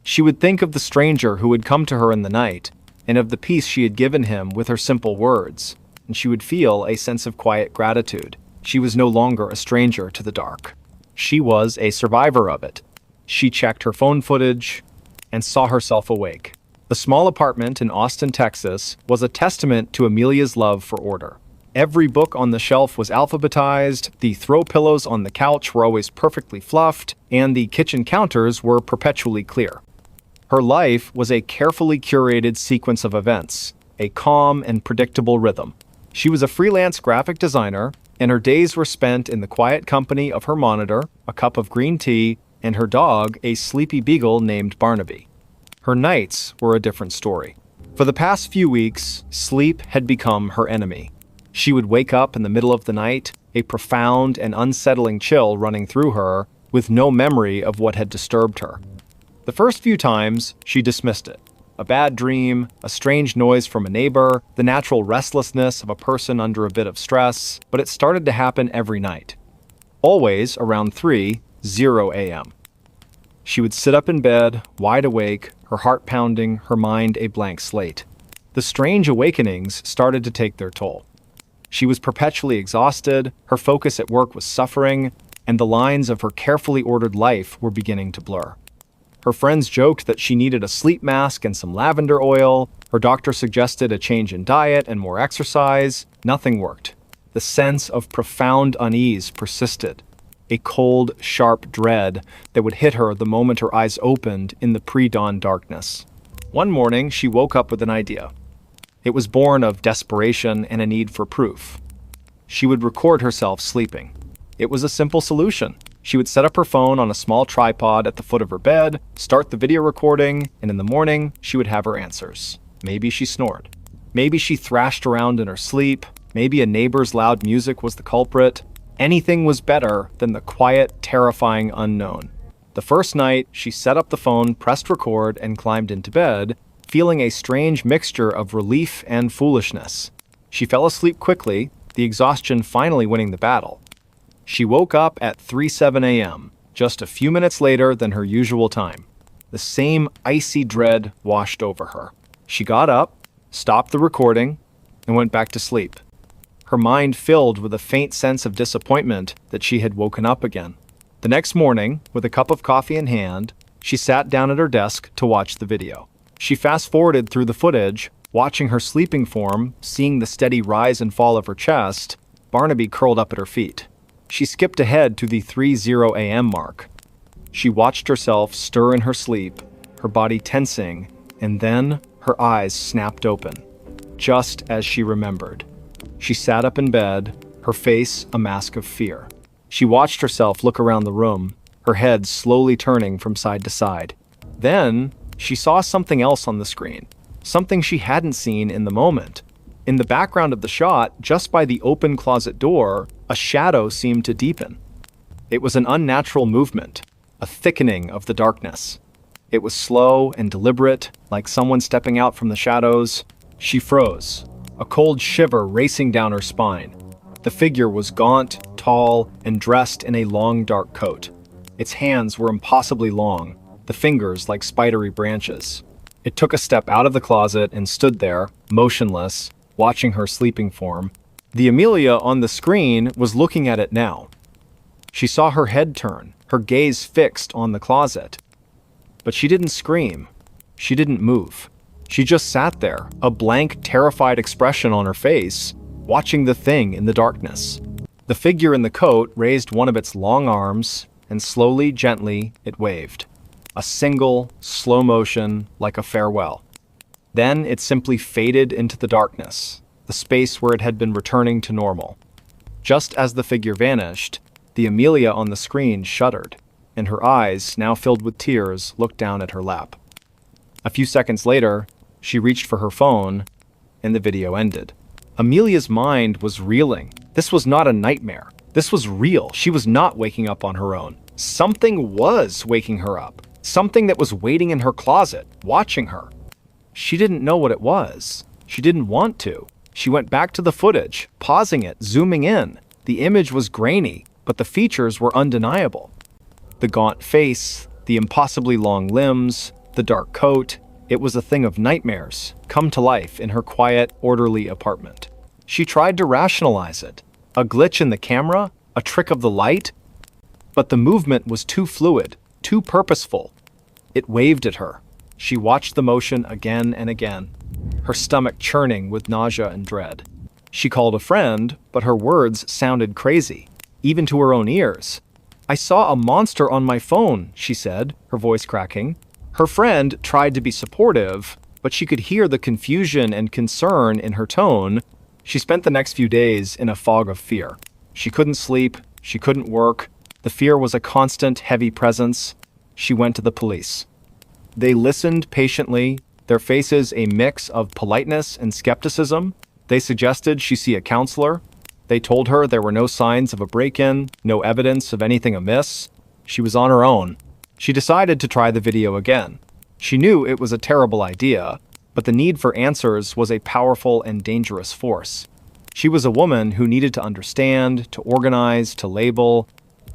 She would think of the stranger who had come to her in the night, and of the peace she had given him with her simple words, and she would feel a sense of quiet gratitude. She was no longer a stranger to the dark. She was a survivor of it. She checked her phone footage and saw herself awake. The small apartment in Austin, Texas, was a testament to Amelia's love for order. Every book on the shelf was alphabetized, the throw pillows on the couch were always perfectly fluffed, and the kitchen counters were perpetually clear. Her life was a carefully curated sequence of events, a calm and predictable rhythm. She was a freelance graphic designer, and her days were spent in the quiet company of her monitor, a cup of green tea, and her dog, a sleepy beagle named Barnaby. Her nights were a different story. For the past few weeks, sleep had become her enemy. She would wake up in the middle of the night, a profound and unsettling chill running through her, with no memory of what had disturbed her. The first few times, she dismissed it. a bad dream, a strange noise from a neighbor, the natural restlessness of a person under a bit of stress, but it started to happen every night. Always around 3:00 a.m. She would sit up in bed, wide awake, her heart pounding, her mind a blank slate. The strange awakenings started to take their toll. She was perpetually exhausted, her focus at work was suffering, and the lines of her carefully ordered life were beginning to blur. Her friends joked that she needed a sleep mask and some lavender oil. Her doctor suggested a change in diet and more exercise. Nothing worked. The sense of profound unease persisted, a cold, sharp dread that would hit her the moment her eyes opened in the pre-dawn darkness. One morning, she woke up with an idea. It was born of desperation and a need for proof. She would record herself sleeping. It was a simple solution. She would set up her phone on a small tripod at the foot of her bed, start the video recording, and in the morning, she would have her answers. Maybe she snored. Maybe she thrashed around in her sleep. Maybe a neighbor's loud music was the culprit. Anything was better than the quiet, terrifying unknown. The first night, she set up the phone, pressed record, and climbed into bed, feeling a strange mixture of relief and foolishness. She fell asleep quickly, the exhaustion finally winning the battle. She woke up at 3:07 a.m., just a few minutes later than her usual time. The same icy dread washed over her. She got up, stopped the recording, and went back to sleep. Her mind filled with a faint sense of disappointment that she had woken up again. The next morning, with a cup of coffee in hand, she sat down at her desk to watch the video. She fast-forwarded through the footage, watching her sleeping form, seeing the steady rise and fall of her chest, Barnaby curled up at her feet. She skipped ahead to the 3:00 a.m. mark. She watched herself stir in her sleep, her body tensing, and then her eyes snapped open, just as she remembered. She sat up in bed, her face a mask of fear. She watched herself look around the room, her head slowly turning from side to side. Then, she saw something else on the screen, something she hadn't seen in the moment. In the background of the shot, just by the open closet door, a shadow seemed to deepen. It was an unnatural movement, a thickening of the darkness. It was slow and deliberate, like someone stepping out from the shadows. She froze, a cold shiver racing down her spine. The figure was gaunt, tall, and dressed in a long dark coat. Its hands were impossibly long, the fingers like spidery branches. It took a step out of the closet and stood there, motionless, watching her sleeping form. The Amelia on the screen was looking at it now. She saw her head turn, her gaze fixed on the closet. But she didn't scream. She didn't move. She just sat there, a blank, terrified expression on her face, watching the thing in the darkness. The figure in the coat raised one of its long arms, and slowly, gently, it waved. A single, slow motion, like a farewell. Then it simply faded into the darkness, the space where it had been returning to normal. Just as the figure vanished, the Amelia on the screen shuddered, and her eyes, now filled with tears, looked down at her lap. A few seconds later, she reached for her phone, and the video ended. Amelia's mind was reeling. This was not a nightmare. This was real. She was not waking up on her own. Something was waking her up. Something that was waiting in her closet, watching her. She didn't know what it was. She didn't want to. She went back to the footage, pausing it, zooming in. The image was grainy, but the features were undeniable. The gaunt face, the impossibly long limbs, the dark coat. It was a thing of nightmares, come to life in her quiet, orderly apartment. She tried to rationalize it. A glitch in the camera? A trick of the light? But the movement was too fluid, too purposeful. It waved at her. She watched the motion again and again, her stomach churning with nausea and dread. She called a friend, but her words sounded crazy, even to her own ears. "I saw a monster on my phone," she said, her voice cracking. Her friend tried to be supportive, but she could hear the confusion and concern in her tone. She spent the next few days in a fog of fear. She couldn't sleep, she couldn't work. The fear was a constant, heavy presence. She went to the police. They listened patiently, their faces a mix of politeness and skepticism. They suggested she see a counselor. They told her there were no signs of a break-in, no evidence of anything amiss. She was on her own. She decided to try the video again. She knew it was a terrible idea, but the need for answers was a powerful and dangerous force. She was a woman who needed to understand, to organize, to label.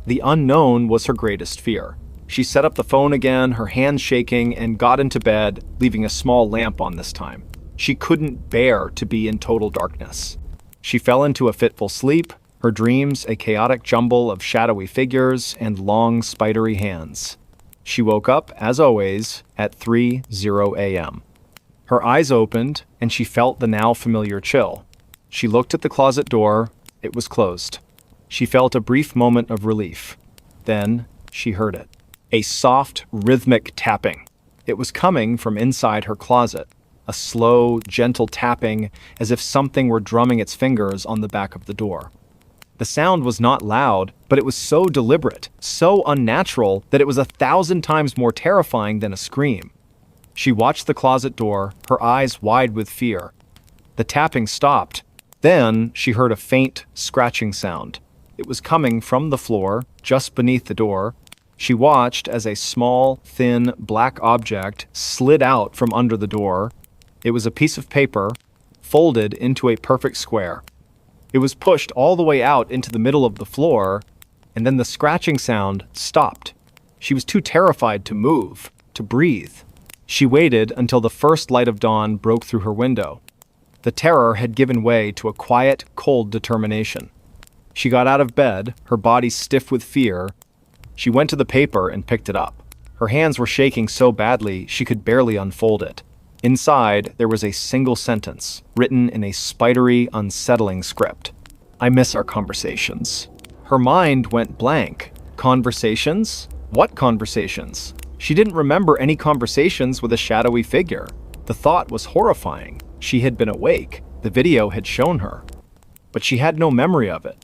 The unknown was her greatest fear. She set up the phone again, her hands shaking, and got into bed, leaving a small lamp on this time. She couldn't bear to be in total darkness. She fell into a fitful sleep, her dreams a chaotic jumble of shadowy figures and long, spidery hands. She woke up, as always, at 3:00 a.m. Her eyes opened, and she felt the now familiar chill. She looked at the closet door. It was closed. She felt a brief moment of relief. Then she heard it. A soft, rhythmic tapping. It was coming from inside her closet. A slow, gentle tapping, as if something were drumming its fingers on the back of the door. The sound was not loud, but it was so deliberate, so unnatural, that it was 1,000 times more terrifying than a scream. She watched the closet door, her eyes wide with fear. The tapping stopped. Then she heard a faint, scratching sound. It was coming from the floor, just beneath the door. She watched as a small, thin, black object slid out from under the door. It was a piece of paper, folded into a perfect square. It was pushed all the way out into the middle of the floor, and then the scratching sound stopped. She was too terrified to move, to breathe. She waited until the first light of dawn broke through her window. The terror had given way to a quiet, cold determination. She got out of bed, her body stiff with fear. She went to the paper and picked it up. Her hands were shaking so badly she could barely unfold it. Inside, there was a single sentence, written in a spidery, unsettling script. "I miss our conversations." Her mind went blank. Conversations? What conversations? She didn't remember any conversations with a shadowy figure. The thought was horrifying. She had been awake. The video had shown her. But she had no memory of it.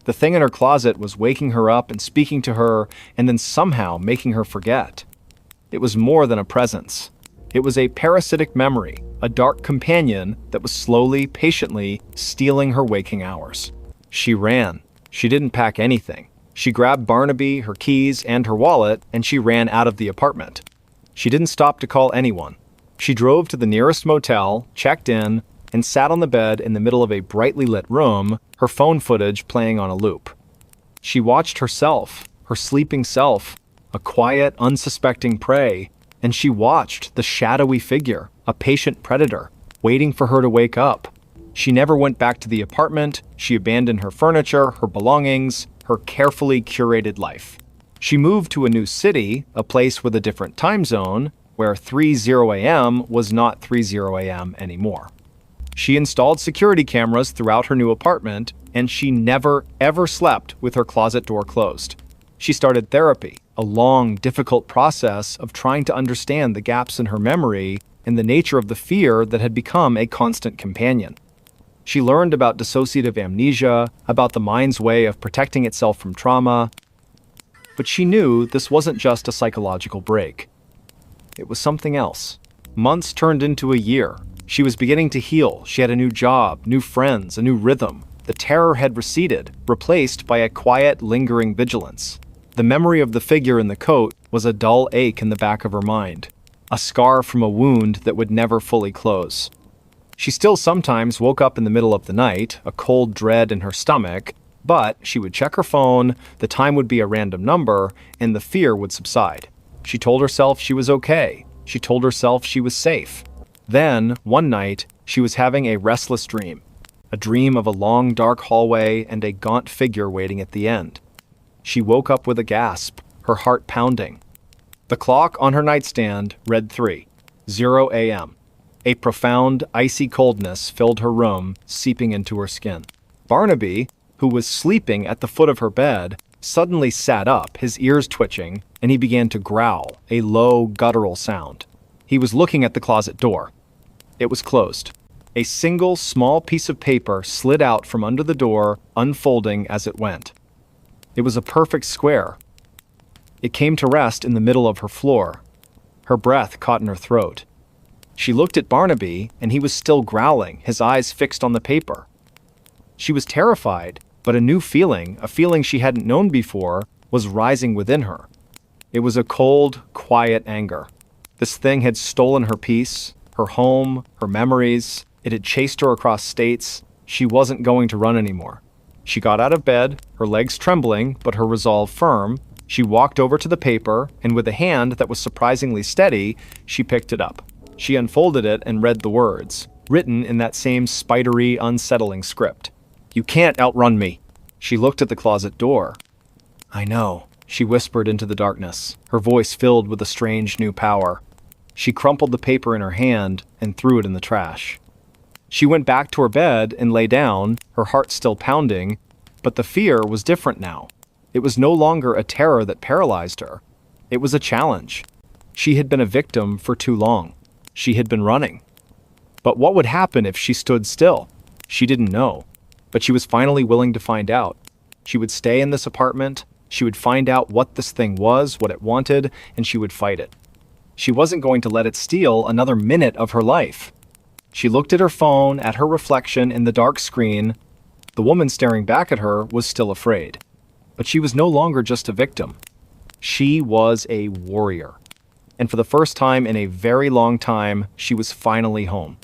The thing in her closet was waking her up and speaking to her, and then somehow making her forget. It was more than a presence. It was a parasitic memory, a dark companion that was slowly, patiently stealing her waking hours. She ran. She didn't pack anything. She grabbed Barnaby, her keys, and her wallet, and she ran out of the apartment. She didn't stop to call anyone. She drove to the nearest motel, checked in, and sat on the bed in the middle of a brightly lit room, her phone footage playing on a loop. She watched herself, her sleeping self, a quiet, unsuspecting prey, and she watched the shadowy figure, a patient predator, waiting for her to wake up. She never went back to the apartment. She abandoned her furniture, her belongings, her carefully curated life. She moved to a new city, a place with a different time zone, where 3:00 a.m. was not 3:00 a.m. anymore. She installed security cameras throughout her new apartment, and she never, ever slept with her closet door closed. She started therapy, a long, difficult process of trying to understand the gaps in her memory and the nature of the fear that had become a constant companion. She learned about dissociative amnesia, about the mind's way of protecting itself from trauma, but she knew this wasn't just a psychological break. It was something else. Months turned into a year. She was beginning to heal. She had a new job, new friends, a new rhythm. The terror had receded, replaced by a quiet, lingering vigilance. The memory of the figure in the coat was a dull ache in the back of her mind, a scar from a wound that would never fully close. She still sometimes woke up in the middle of the night, a cold dread in her stomach, but she would check her phone, the time would be a random number, and the fear would subside. She told herself she was okay. She told herself she was safe. Then, one night, she was having a restless dream. A dream of a long, dark hallway and a gaunt figure waiting at the end. She woke up with a gasp, her heart pounding. The clock on her nightstand read 3:00 a.m. A profound, icy coldness filled her room, seeping into her skin. Barnaby, who was sleeping at the foot of her bed, suddenly sat up, his ears twitching, and he began to growl, a low, guttural sound. He was looking at the closet door. It was closed. A single, small piece of paper slid out from under the door, unfolding as it went. It was a perfect square. It came to rest in the middle of her floor. Her breath caught in her throat. She looked at Barnaby, and he was still growling, his eyes fixed on the paper. She was terrified, but a new feeling, a feeling she hadn't known before, was rising within her. It was a cold, quiet anger. This thing had stolen her peace, her home, her memories. It had chased her across states. She wasn't going to run anymore. She got out of bed, her legs trembling, but her resolve firm. She walked over to the paper, and with a hand that was surprisingly steady, she picked it up. She unfolded it and read the words, written in that same spidery, unsettling script. "You can't outrun me." She looked at the closet door. "I know," she whispered into the darkness, her voice filled with a strange new power. She crumpled the paper in her hand and threw it in the trash. She went back to her bed and lay down, her heart still pounding, but the fear was different now. It was no longer a terror that paralyzed her. It was a challenge. She had been a victim for too long. She had been running. But what would happen if she stood still? She didn't know, but she was finally willing to find out. She would stay in this apartment, she would find out what this thing was, what it wanted, and she would fight it. She wasn't going to let it steal another minute of her life. She looked at her phone, at her reflection in the dark screen. The woman staring back at her was still afraid. But she was no longer just a victim. She was a warrior. And for the first time in a very long time, she was finally home.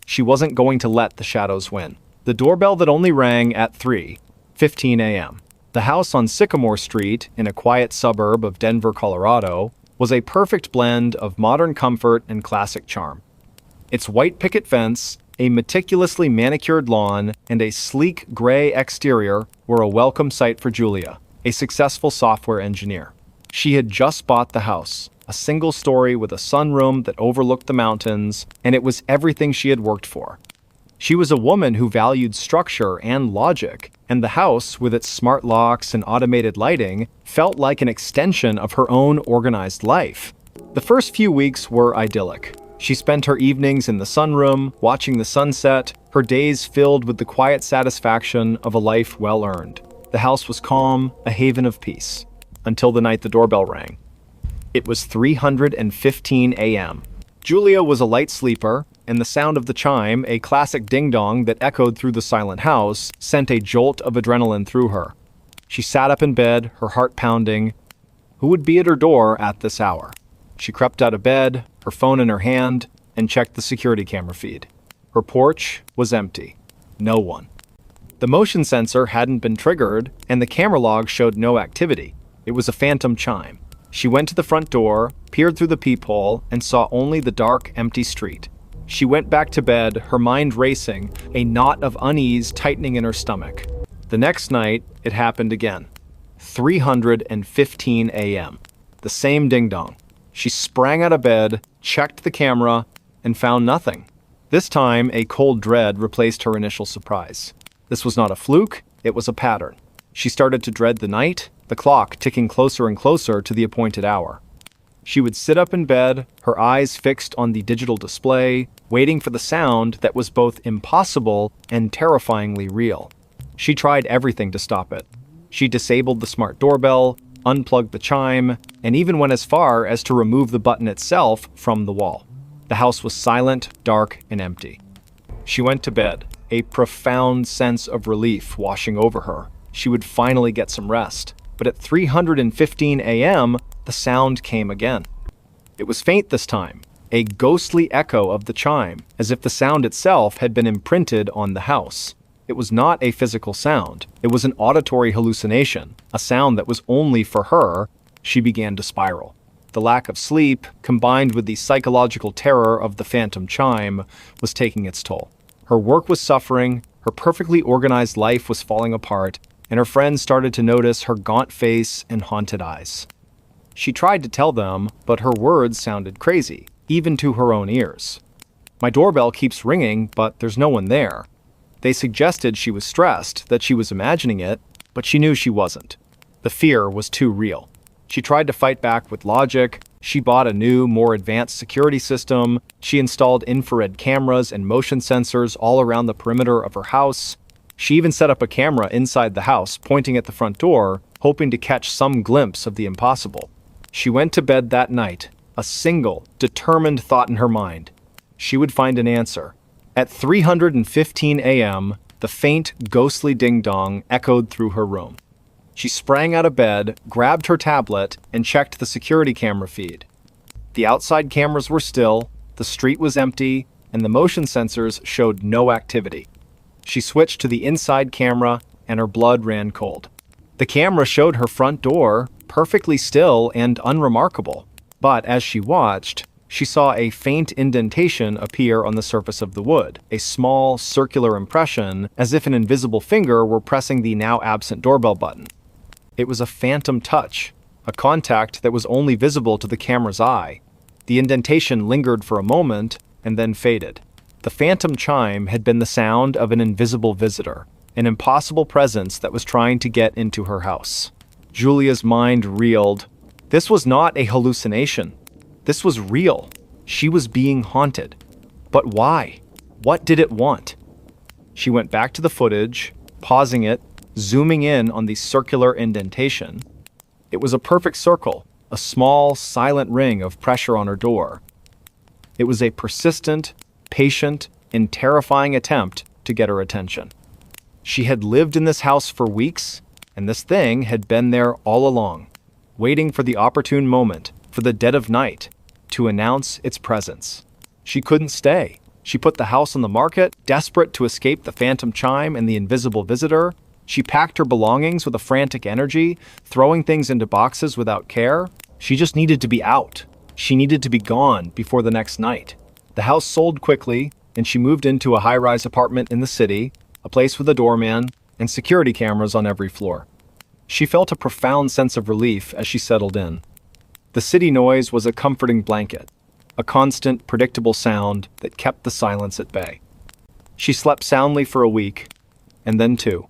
She wasn't going to let the shadows win. The doorbell that only rang at 3:15 a.m. The house on Sycamore Street, in a quiet suburb of Denver, Colorado, was a perfect blend of modern comfort and classic charm. Its white picket fence, a meticulously manicured lawn, and a sleek gray exterior were a welcome sight for Julia, a successful software engineer. She had just bought the house, a single story with a sunroom that overlooked the mountains, and it was everything she had worked for. She was a woman who valued structure and logic, and the house, with its smart locks and automated lighting, felt like an extension of her own organized life. The first few weeks were idyllic. She spent her evenings in the sunroom, watching the sunset, her days filled with the quiet satisfaction of a life well earned. The house was calm, a haven of peace, until the night the doorbell rang. It was 3:15 a.m. Julia was a light sleeper, and the sound of the chime, a classic ding-dong that echoed through the silent house, sent a jolt of adrenaline through her. She sat up in bed, her heart pounding. Who would be at her door at this hour? She crept out of bed, her phone in her hand, and checked the security camera feed. Her porch was empty. No one. The motion sensor hadn't been triggered, and the camera log showed no activity. It was a phantom chime. She went to the front door, peered through the peephole, and saw only the dark, empty street. She went back to bed, her mind racing, a knot of unease tightening in her stomach. The next night, it happened again. 3:15 a.m. The same ding-dong. She sprang out of bed, checked the camera, and found nothing. This time, a cold dread replaced her initial surprise. This was not a fluke, it was a pattern. She started to dread the night, the clock ticking closer and closer to the appointed hour. She would sit up in bed, her eyes fixed on the digital display, waiting for the sound that was both impossible and terrifyingly real. She tried everything to stop it. She disabled the smart doorbell, unplugged the chime, and even went as far as to remove the button itself from the wall. The house was silent, dark, and empty. She went to bed, a profound sense of relief washing over her. She would finally get some rest. But at 3:15 a.m., the sound came again. It was faint this time, a ghostly echo of the chime, as if the sound itself had been imprinted on the house. It was not a physical sound. It was an auditory hallucination, a sound that was only for her. She began to spiral. The lack of sleep, combined with the psychological terror of the phantom chime, was taking its toll. Her work was suffering, her perfectly organized life was falling apart, and her friends started to notice her gaunt face and haunted eyes. She tried to tell them, but her words sounded crazy, even to her own ears. My doorbell keeps ringing, but there's no one there. They suggested she was stressed, that she was imagining it, but she knew she wasn't. The fear was too real. She tried to fight back with logic. She bought a new, more advanced security system. She installed infrared cameras and motion sensors all around the perimeter of her house. She even set up a camera inside the house, pointing at the front door, hoping to catch some glimpse of the impossible. She went to bed that night, a single, determined thought in her mind. She would find an answer. At 3:15 a.m., the faint, ghostly ding-dong echoed through her room. She sprang out of bed, grabbed her tablet, and checked the security camera feed. The outside cameras were still, the street was empty, and the motion sensors showed no activity. She switched to the inside camera, and her blood ran cold. The camera showed her front door, perfectly still and unremarkable. But as she watched, she saw a faint indentation appear on the surface of the wood, a small, circular impression, as if an invisible finger were pressing the now absent doorbell button. It was a phantom touch, a contact that was only visible to the camera's eye. The indentation lingered for a moment and then faded. The phantom chime had been the sound of an invisible visitor, an impossible presence that was trying to get into her house. Julia's mind reeled. This was not a hallucination. This was real. She was being haunted. But why? What did it want? She went back to the footage, pausing it, zooming in on the circular indentation. It was a perfect circle, a small, silent ring of pressure on her door. It was a persistent, patient, and terrifying attempt to get her attention. She had lived in this house for weeks, and this thing had been there all along, waiting for the opportune moment, for the dead of night, to announce its presence. She couldn't stay. She put the house on the market, desperate to escape the phantom chime and the invisible visitor. She packed her belongings with a frantic energy, throwing things into boxes without care. She just needed to be out. She needed to be gone before the next night. The house sold quickly, and she moved into a high-rise apartment in the city, a place with a doorman and security cameras on every floor. She felt a profound sense of relief as she settled in. The city noise was a comforting blanket, a constant, predictable sound that kept the silence at bay. She slept soundly for a week, and then two.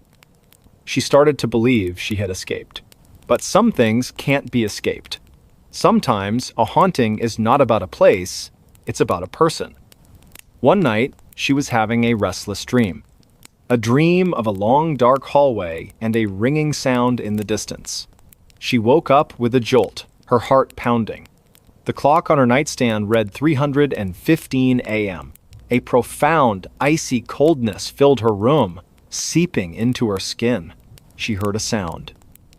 She started to believe she had escaped. But some things can't be escaped. Sometimes a haunting is not about a place, it's about a person. One night, she was having a restless dream. A dream of a long, dark hallway and a ringing sound in the distance. She woke up with a jolt, her heart pounding. The clock on her nightstand read 3:15 a.m. A profound, icy coldness filled her room, seeping into her skin. She heard a sound,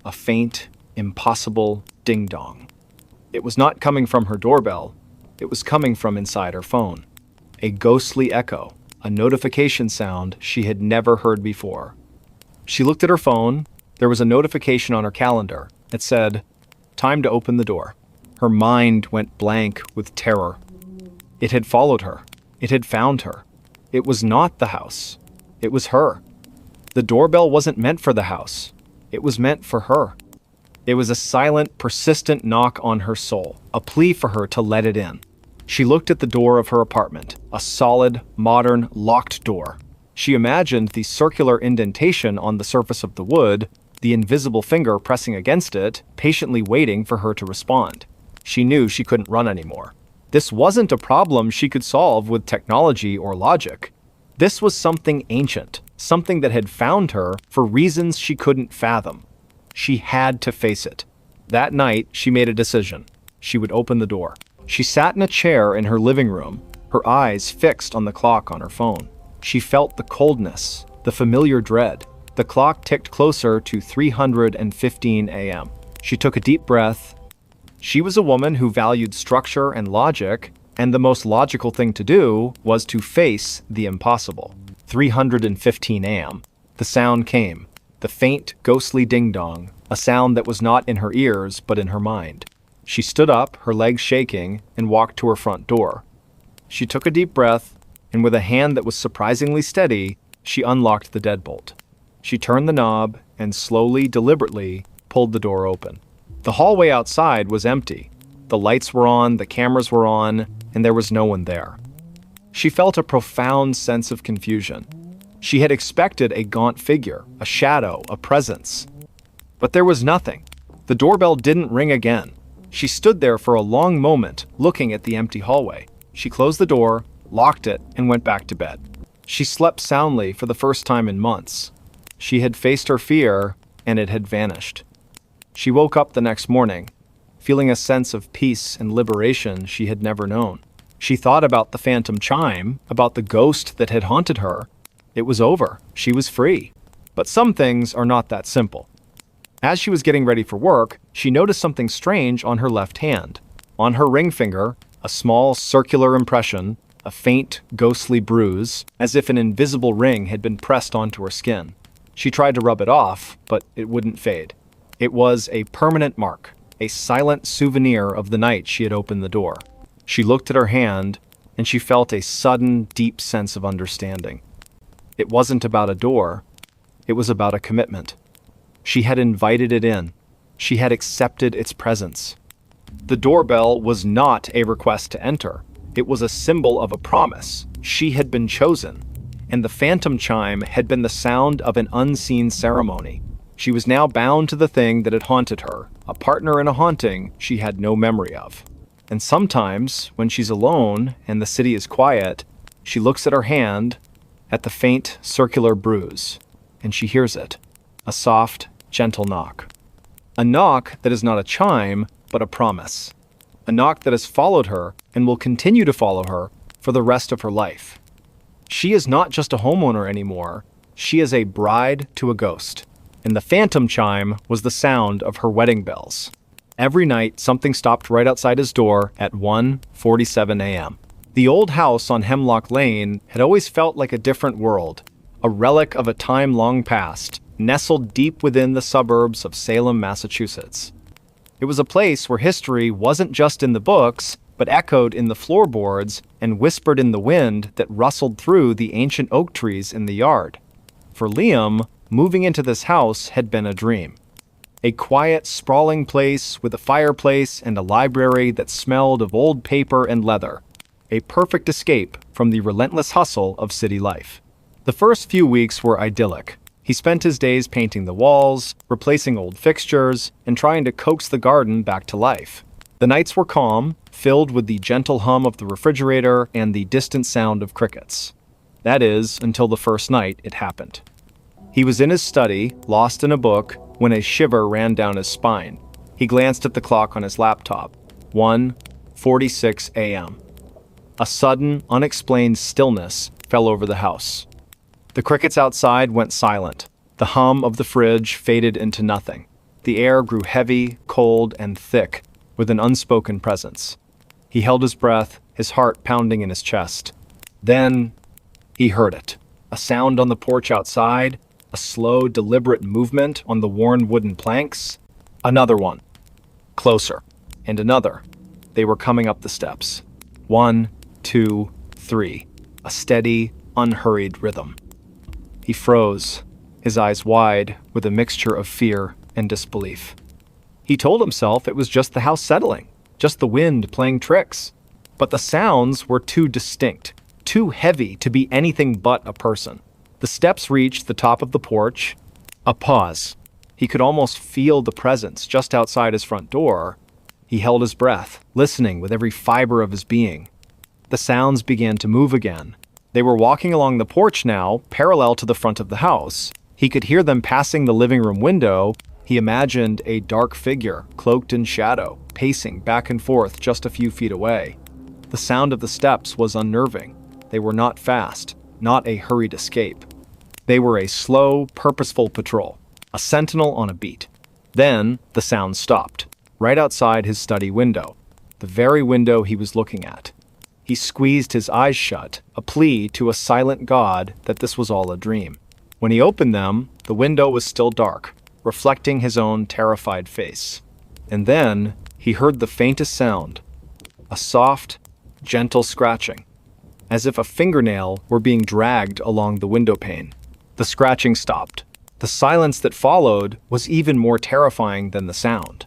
a faint, impossible ding-dong. It was not coming from her doorbell, it was coming from inside her phone. A ghostly echo, a notification sound she had never heard before. She looked at her phone. There was a notification on her calendar. It said, "Time to open the door." Her mind went blank with terror. It had followed her. It had found her. It was not the house. It was her. The doorbell wasn't meant for the house. It was meant for her. It was a silent, persistent knock on her soul, a plea for her to let it in. She looked at the door of her apartment, a solid, modern, locked door. She imagined the circular indentation on the surface of the wood, the invisible finger pressing against it, patiently waiting for her to respond. She knew she couldn't run anymore. This wasn't a problem she could solve with technology or logic. This was something ancient, something that had found her for reasons she couldn't fathom. She had to face it. That night, she made a decision. She would open the door. She sat in a chair in her living room, her eyes fixed on the clock on her phone. She felt the coldness, the familiar dread. The clock ticked closer to 3:15 a.m. She took a deep breath. She was a woman who valued structure and logic, and the most logical thing to do was to face the impossible. 3:15 a.m. The sound came. The faint, ghostly ding-dong, a sound that was not in her ears but in her mind. She stood up, her legs shaking, and walked to her front door. She took a deep breath, and with a hand that was surprisingly steady, she unlocked the deadbolt. She turned the knob and slowly, deliberately, pulled the door open. The hallway outside was empty. The lights were on, the cameras were on, and there was no one there. She felt a profound sense of confusion. She had expected a gaunt figure, a shadow, a presence. But there was nothing. The doorbell didn't ring again. She stood there for a long moment, looking at the empty hallway. She closed the door, locked it, and went back to bed. She slept soundly for the first time in months. She had faced her fear, and it had vanished. She woke up the next morning, feeling a sense of peace and liberation she had never known. She thought about the phantom chime, about the ghost that had haunted her. It was over. She was free. But some things are not that simple. As she was getting ready for work, she noticed something strange on her left hand. On her ring finger, a small circular impression, a faint, ghostly bruise, as if an invisible ring had been pressed onto her skin. She tried to rub it off, but it wouldn't fade. It was a permanent mark, a silent souvenir of the night she had opened the door. She looked at her hand, and she felt a sudden, deep sense of understanding. It wasn't about a door, it was about a commitment. She had invited it in. She had accepted its presence. The doorbell was not a request to enter. It was a symbol of a promise. She had been chosen. And the phantom chime had been the sound of an unseen ceremony. She was now bound to the thing that had haunted her, a partner in a haunting she had no memory of. And sometimes, when she's alone and the city is quiet, she looks at her hand, at the faint, circular bruise, and she hears it, a soft, gentle knock. A knock that is not a chime, but a promise. A knock that has followed her and will continue to follow her for the rest of her life. She is not just a homeowner anymore, she is a bride to a ghost. And the phantom chime was the sound of her wedding bells. Every night, something stopped right outside his door at 1:47 a.m. The old house on Hemlock Lane had always felt like a different world, a relic of a time long past, nestled deep within the suburbs of Salem, Massachusetts. It was a place where history wasn't just in the books, but echoed in the floorboards and whispered in the wind that rustled through the ancient oak trees in the yard. For Liam, moving into this house had been a dream. A quiet, sprawling place with a fireplace and a library that smelled of old paper and leather. A perfect escape from the relentless hustle of city life. The first few weeks were idyllic. He spent his days painting the walls, replacing old fixtures, and trying to coax the garden back to life. The nights were calm, filled with the gentle hum of the refrigerator and the distant sound of crickets. That is, until the first night it happened. He was in his study, lost in a book, when a shiver ran down his spine. He glanced at the clock on his laptop. 1:46 a.m. A sudden, unexplained stillness fell over the house. The crickets outside went silent. The hum of the fridge faded into nothing. The air grew heavy, cold, and thick, with an unspoken presence. He held his breath, his heart pounding in his chest. Then, he heard it. A sound on the porch outside, a slow, deliberate movement on the worn wooden planks. Another one. Closer. And another. They were coming up the steps. 1, 2, 3. A steady, unhurried rhythm. He froze, his eyes wide with a mixture of fear and disbelief. He told himself it was just the house settling, just the wind playing tricks. But the sounds were too distinct, too heavy to be anything but a person. The steps reached the top of the porch. A pause. He could almost feel the presence just outside his front door. He held his breath, listening with every fiber of his being. The sounds began to move again. They were walking along the porch now, parallel to the front of the house. He could hear them passing the living room window. He imagined a dark figure, cloaked in shadow, pacing back and forth just a few feet away. The sound of the steps was unnerving. They were not fast, not a hurried escape. They were a slow, purposeful patrol, a sentinel on a beat. Then the sound stopped, right outside his study window, the very window he was looking at. He squeezed his eyes shut, a plea to a silent God that this was all a dream. When he opened them, the window was still dark, reflecting his own terrified face. And then he heard the faintest sound, a soft, gentle scratching, as if a fingernail were being dragged along the window pane. The scratching stopped. The silence that followed was even more terrifying than the sound.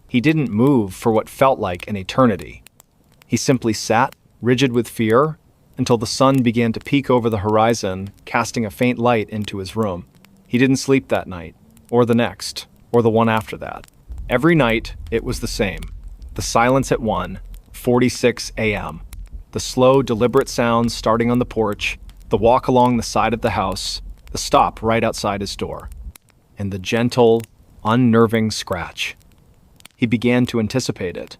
He didn't move for what felt like an eternity. He simply sat, rigid with fear, until the sun began to peek over the horizon, casting a faint light into his room. He didn't sleep that night, or the next, or the one after that. Every night, it was the same. The silence at 1:46 a.m. The slow, deliberate sounds starting on the porch, the walk along the side of the house, the stop right outside his door, and the gentle, unnerving scratch. He began to anticipate it,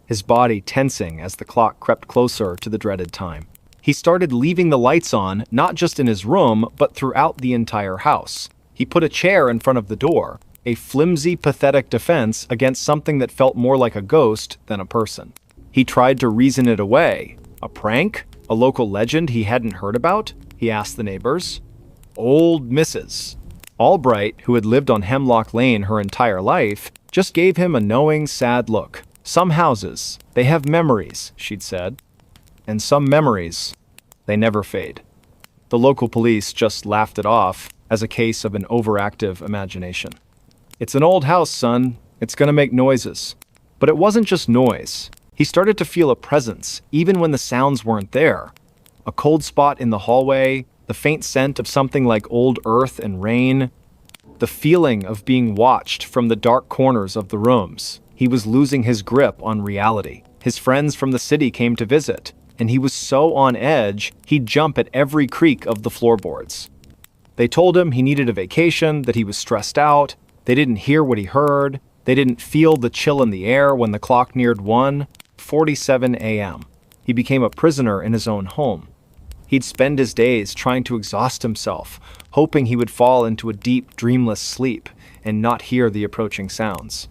his body tensing as the clock crept closer to the dreaded time. He started leaving the lights on, not just in his room, but throughout the entire house. He put a chair in front of the door, a flimsy, pathetic defense against something that felt more like a ghost than a person. He tried to reason it away. A prank? A local legend he hadn't heard about? He asked the neighbors. Old Mrs. Albright, who had lived on Hemlock Lane her entire life, just gave him a knowing, sad look. Some houses, they have memories, she'd said. And some memories, they never fade. The local police just laughed it off as a case of an overactive imagination. It's an old house, son. It's gonna make noises. But it wasn't just noise. He started to feel a presence, even when the sounds weren't there. A cold spot in the hallway, the faint scent of something like old earth and rain, the feeling of being watched from the dark corners of the rooms. He was losing his grip on reality. His friends from the city came to visit, and he was so on edge, he'd jump at every creak of the floorboards. They told him he needed a vacation, that he was stressed out. They didn't hear what he heard. They didn't feel the chill in the air when the clock neared 1:47 a.m. He became a prisoner in his own home. He'd spend his days trying to exhaust himself, hoping he would fall into a deep, dreamless sleep and not hear the approaching sounds.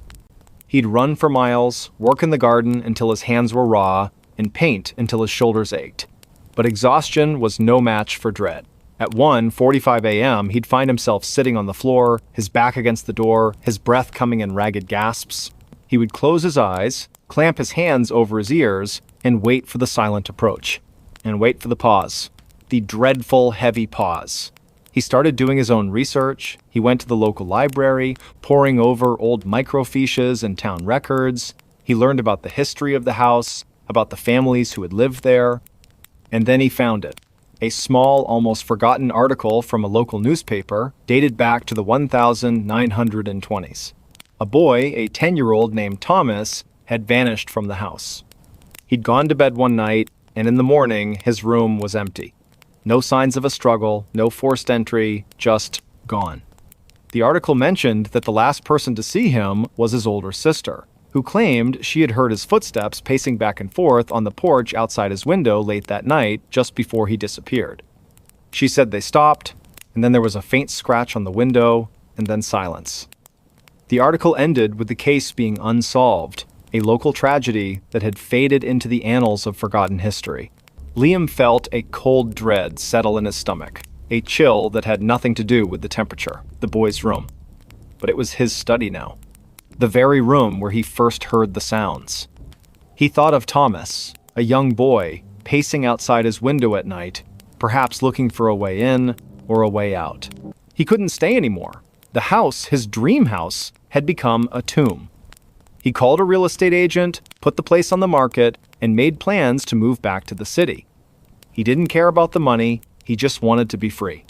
He'd run for miles, work in the garden until his hands were raw, and paint until his shoulders ached. But exhaustion was no match for dread. At 1:45 a.m., he'd find himself sitting on the floor, his back against the door, his breath coming in ragged gasps. He would close his eyes, clamp his hands over his ears, and wait for the silent approach. And wait for the pause. The dreadful, heavy pause. He started doing his own research. He went to the local library, poring over old microfiches and town records. He learned about the history of the house, about the families who had lived there. And then he found it. A small, almost forgotten article from a local newspaper dated back to the 1920s. A boy, a 10-year-old named Thomas, had vanished from the house. He'd gone to bed one night, and in the morning, his room was empty. No signs of a struggle, no forced entry, just gone. The article mentioned that the last person to see him was his older sister, who claimed she had heard his footsteps pacing back and forth on the porch outside his window late that night, just before he disappeared. She said they stopped, and then there was a faint scratch on the window, and then silence. The article ended with the case being unsolved, a local tragedy that had faded into the annals of forgotten history. Liam felt a cold dread settle in his stomach, a chill that had nothing to do with the temperature, the boy's room. But it was his study now, the very room where he first heard the sounds. He thought of Thomas, a young boy, pacing outside his window at night, perhaps looking for a way in or a way out. He couldn't stay anymore. The house, his dream house, had become a tomb. He called a real estate agent, put the place on the market, and made plans to move back to the city. He didn't care about the money, he just wanted to be free.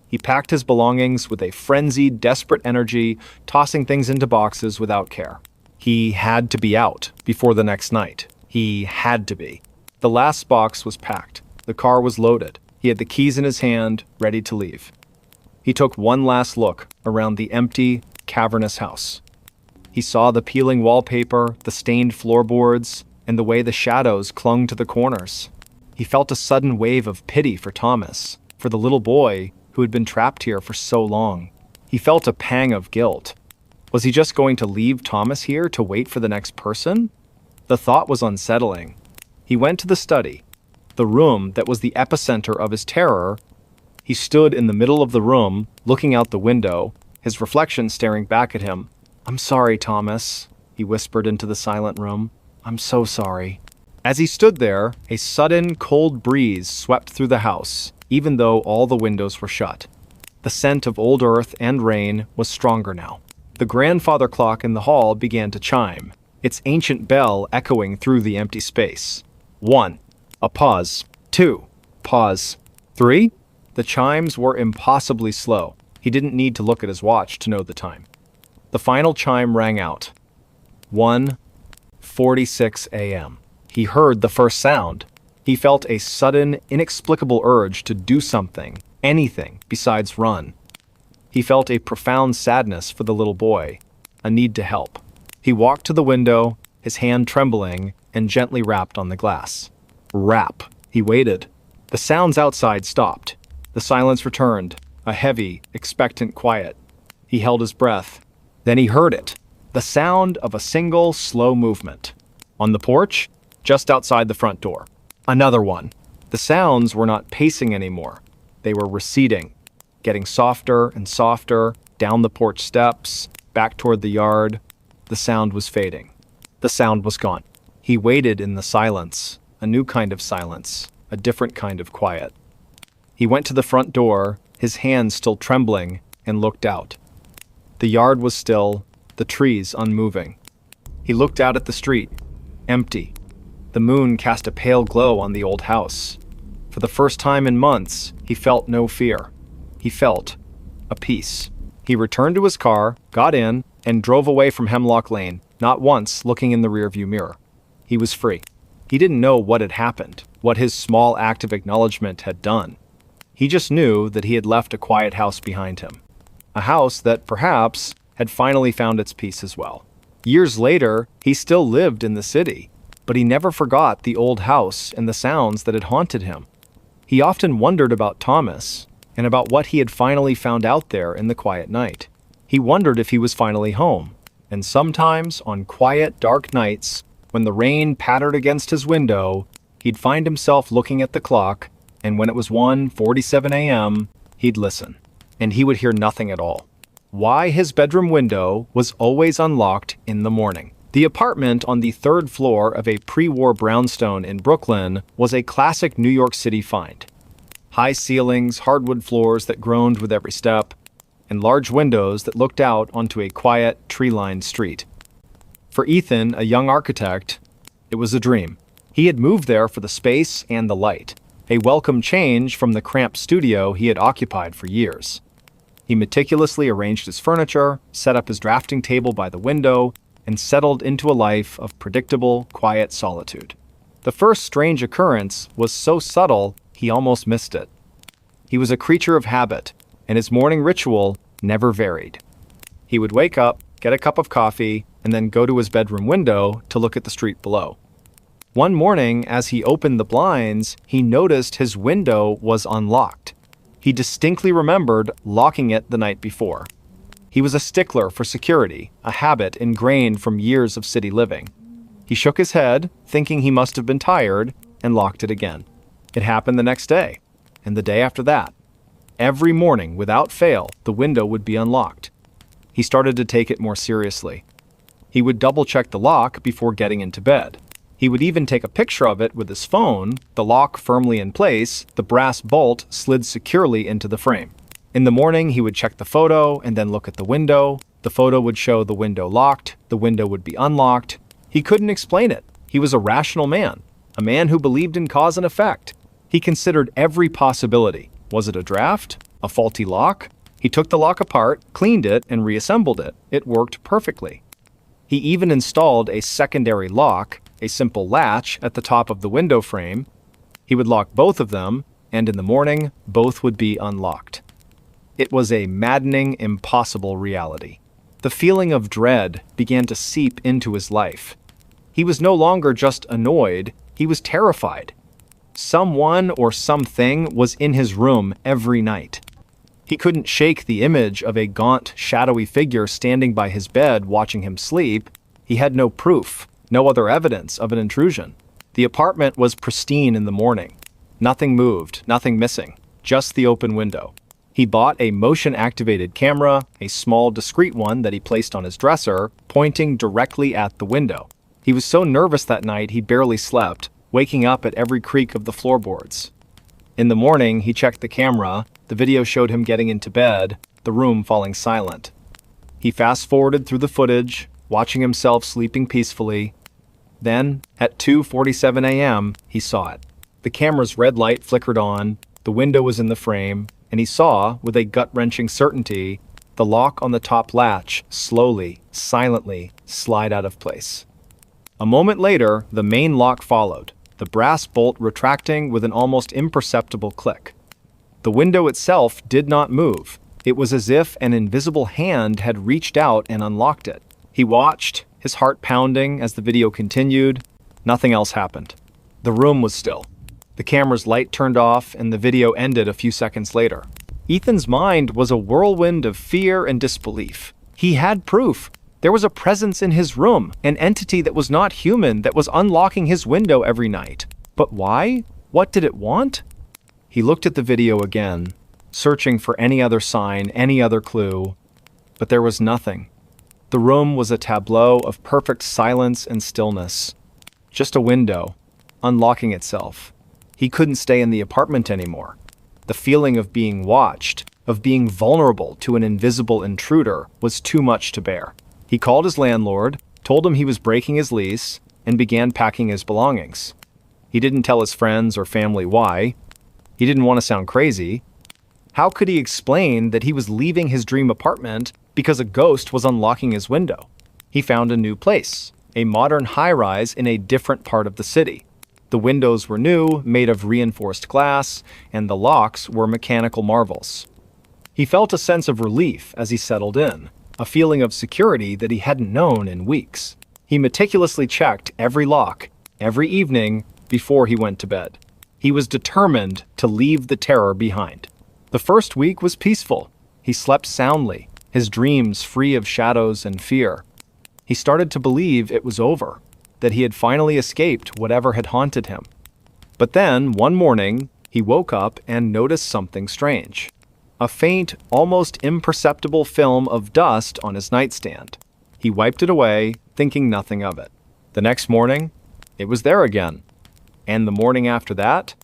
He packed his belongings with a frenzied, desperate energy, tossing things into boxes without care. He had to be out before the next night. He had to be. The last box was packed. The car was loaded. He had the keys in his hand, ready to leave. He took one last look around the empty, cavernous house. He saw the peeling wallpaper, the stained floorboards, and the way the shadows clung to the corners. He felt a sudden wave of pity for Thomas, for the little boy who had been trapped here for so long. He felt a pang of guilt. Was he just going to leave Thomas here to wait for the next person? The thought was unsettling. He went to the study, the room that was the epicenter of his terror. He stood in the middle of the room, looking out the window, his reflection staring back at him. "I'm sorry, Thomas," he whispered into the silent room. "I'm so sorry." As he stood there, a sudden, cold breeze swept through the house, even though all the windows were shut. The scent of old earth and rain was stronger now. The grandfather clock in the hall began to chime, its ancient bell echoing through the empty space. 1. A pause. 2. Pause. 3. The chimes were impossibly slow. He didn't need to look at his watch to know the time. The final chime rang out. 1:46 a.m. He heard the first sound. He felt a sudden, inexplicable urge to do something, anything, besides run. He felt a profound sadness for the little boy, a need to help. He walked to the window, his hand trembling, and gently rapped on the glass. Rap. He waited. The sounds outside stopped. The silence returned, a heavy, expectant quiet. He held his breath. Then he heard it, the sound of a single, slow movement. On the porch, just outside the front door. Another one. The sounds were not pacing anymore. They were receding, getting softer and softer, down the porch steps, back toward the yard. The sound was fading. The sound was gone. He waited in the silence, a new kind of silence, a different kind of quiet. He went to the front door, his hands still trembling, and looked out. The yard was still, the trees unmoving. He looked out at the street, empty. The moon cast a pale glow on the old house. For the first time in months, he felt no fear. He felt a peace. He returned to his car, got in, and drove away from Hemlock Lane, not once looking in the rearview mirror. He was free. He didn't know what had happened, what his small act of acknowledgement had done. He just knew that he had left a quiet house behind him. A house that, perhaps, had finally found its peace as well. Years later, he still lived in the city, but he never forgot the old house and the sounds that had haunted him. He often wondered about Thomas, and about what he had finally found out there in the quiet night. He wondered if he was finally home, and sometimes, on quiet, dark nights, when the rain pattered against his window, he'd find himself looking at the clock, and when it was 1:47 a.m., he'd listen, and he would hear nothing at all. Why his bedroom window was always unlocked in the morning. The apartment on the third floor of a pre-war brownstone in Brooklyn was a classic New York City find. High ceilings, hardwood floors that groaned with every step, and large windows that looked out onto a quiet, tree-lined street. For Ethan, a young architect, it was a dream. He had moved there for the space and the light, a welcome change from the cramped studio he had occupied for years. He meticulously arranged his furniture, set up his drafting table by the window, and settled into a life of predictable, quiet solitude. The first strange occurrence was so subtle he almost missed it. He was a creature of habit, and his morning ritual never varied. He would wake up, get a cup of coffee, and then go to his bedroom window to look at the street below. One morning, as he opened the blinds, he noticed his window was unlocked. He distinctly remembered locking it the night before. He was a stickler for security, a habit ingrained from years of city living. He shook his head, thinking he must have been tired, and locked it again. It happened the next day, and the day after that. Every morning, without fail, the window would be unlocked. He started to take it more seriously. He would double-check the lock before getting into bed. He would even take a picture of it with his phone, the lock firmly in place, the brass bolt slid securely into the frame. In the morning, he would check the photo and then look at the window. The photo would show the window locked, the window would be unlocked. He couldn't explain it. He was a rational man, a man who believed in cause and effect. He considered every possibility. Was it a draft? A faulty lock? He took the lock apart, cleaned it, and reassembled it. It worked perfectly. He even installed a secondary lock, a simple latch, at the top of the window frame. He would lock both of them, and in the morning, both would be unlocked. It was a maddening, impossible reality. The feeling of dread began to seep into his life. He was no longer just annoyed, he was terrified. Someone or something was in his room every night. He couldn't shake the image of a gaunt, shadowy figure standing by his bed watching him sleep. He had no proof, no other evidence of an intrusion. The apartment was pristine in the morning. Nothing moved, nothing missing, just the open window. He bought a motion-activated camera, a small, discreet one that he placed on his dresser, pointing directly at the window. He was so nervous that night he barely slept, waking up at every creak of the floorboards. In the morning, he checked the camera. The video showed him getting into bed, the room falling silent. He fast-forwarded through the footage, watching himself sleeping peacefully. Then, at 2:47 a.m., he saw it. The camera's red light flickered on, the window was in the frame, and he saw, with a gut-wrenching certainty, the lock on the top latch slowly, silently slide out of place. A moment later, the main lock followed, the brass bolt retracting with an almost imperceptible click. The window itself did not move. It was as if an invisible hand had reached out and unlocked it. He watched, his heart pounding as the video continued. Nothing else happened. The room was still. The camera's light turned off and the video ended a few seconds later. Ethan's mind was a whirlwind of fear and disbelief. He had proof. There was a presence in his room, an entity that was not human that was unlocking his window every night. But why? What did it want? He looked at the video again, searching for any other sign, any other clue, but there was nothing. The room was a tableau of perfect silence and stillness. Just a window, unlocking itself. He couldn't stay in the apartment anymore. The feeling of being watched, of being vulnerable to an invisible intruder, was too much to bear. He called his landlord, told him he was breaking his lease, and began packing his belongings. He didn't tell his friends or family why. He didn't want to sound crazy. How could he explain that he was leaving his dream apartment because a ghost was unlocking his window? He found a new place, a modern high-rise in a different part of the city. The windows were new, made of reinforced glass, and the locks were mechanical marvels. He felt a sense of relief as he settled in, a feeling of security that he hadn't known in weeks. He meticulously checked every lock, every evening, before he went to bed. He was determined to leave the terror behind. The first week was peaceful. He slept soundly, his dreams free of shadows and fear. He started to believe it was over, that he had finally escaped whatever had haunted him. But then, one morning, he woke up and noticed something strange. A faint, almost imperceptible film of dust on his nightstand. He wiped it away, thinking nothing of it. The next morning, it was there again. And the morning after that,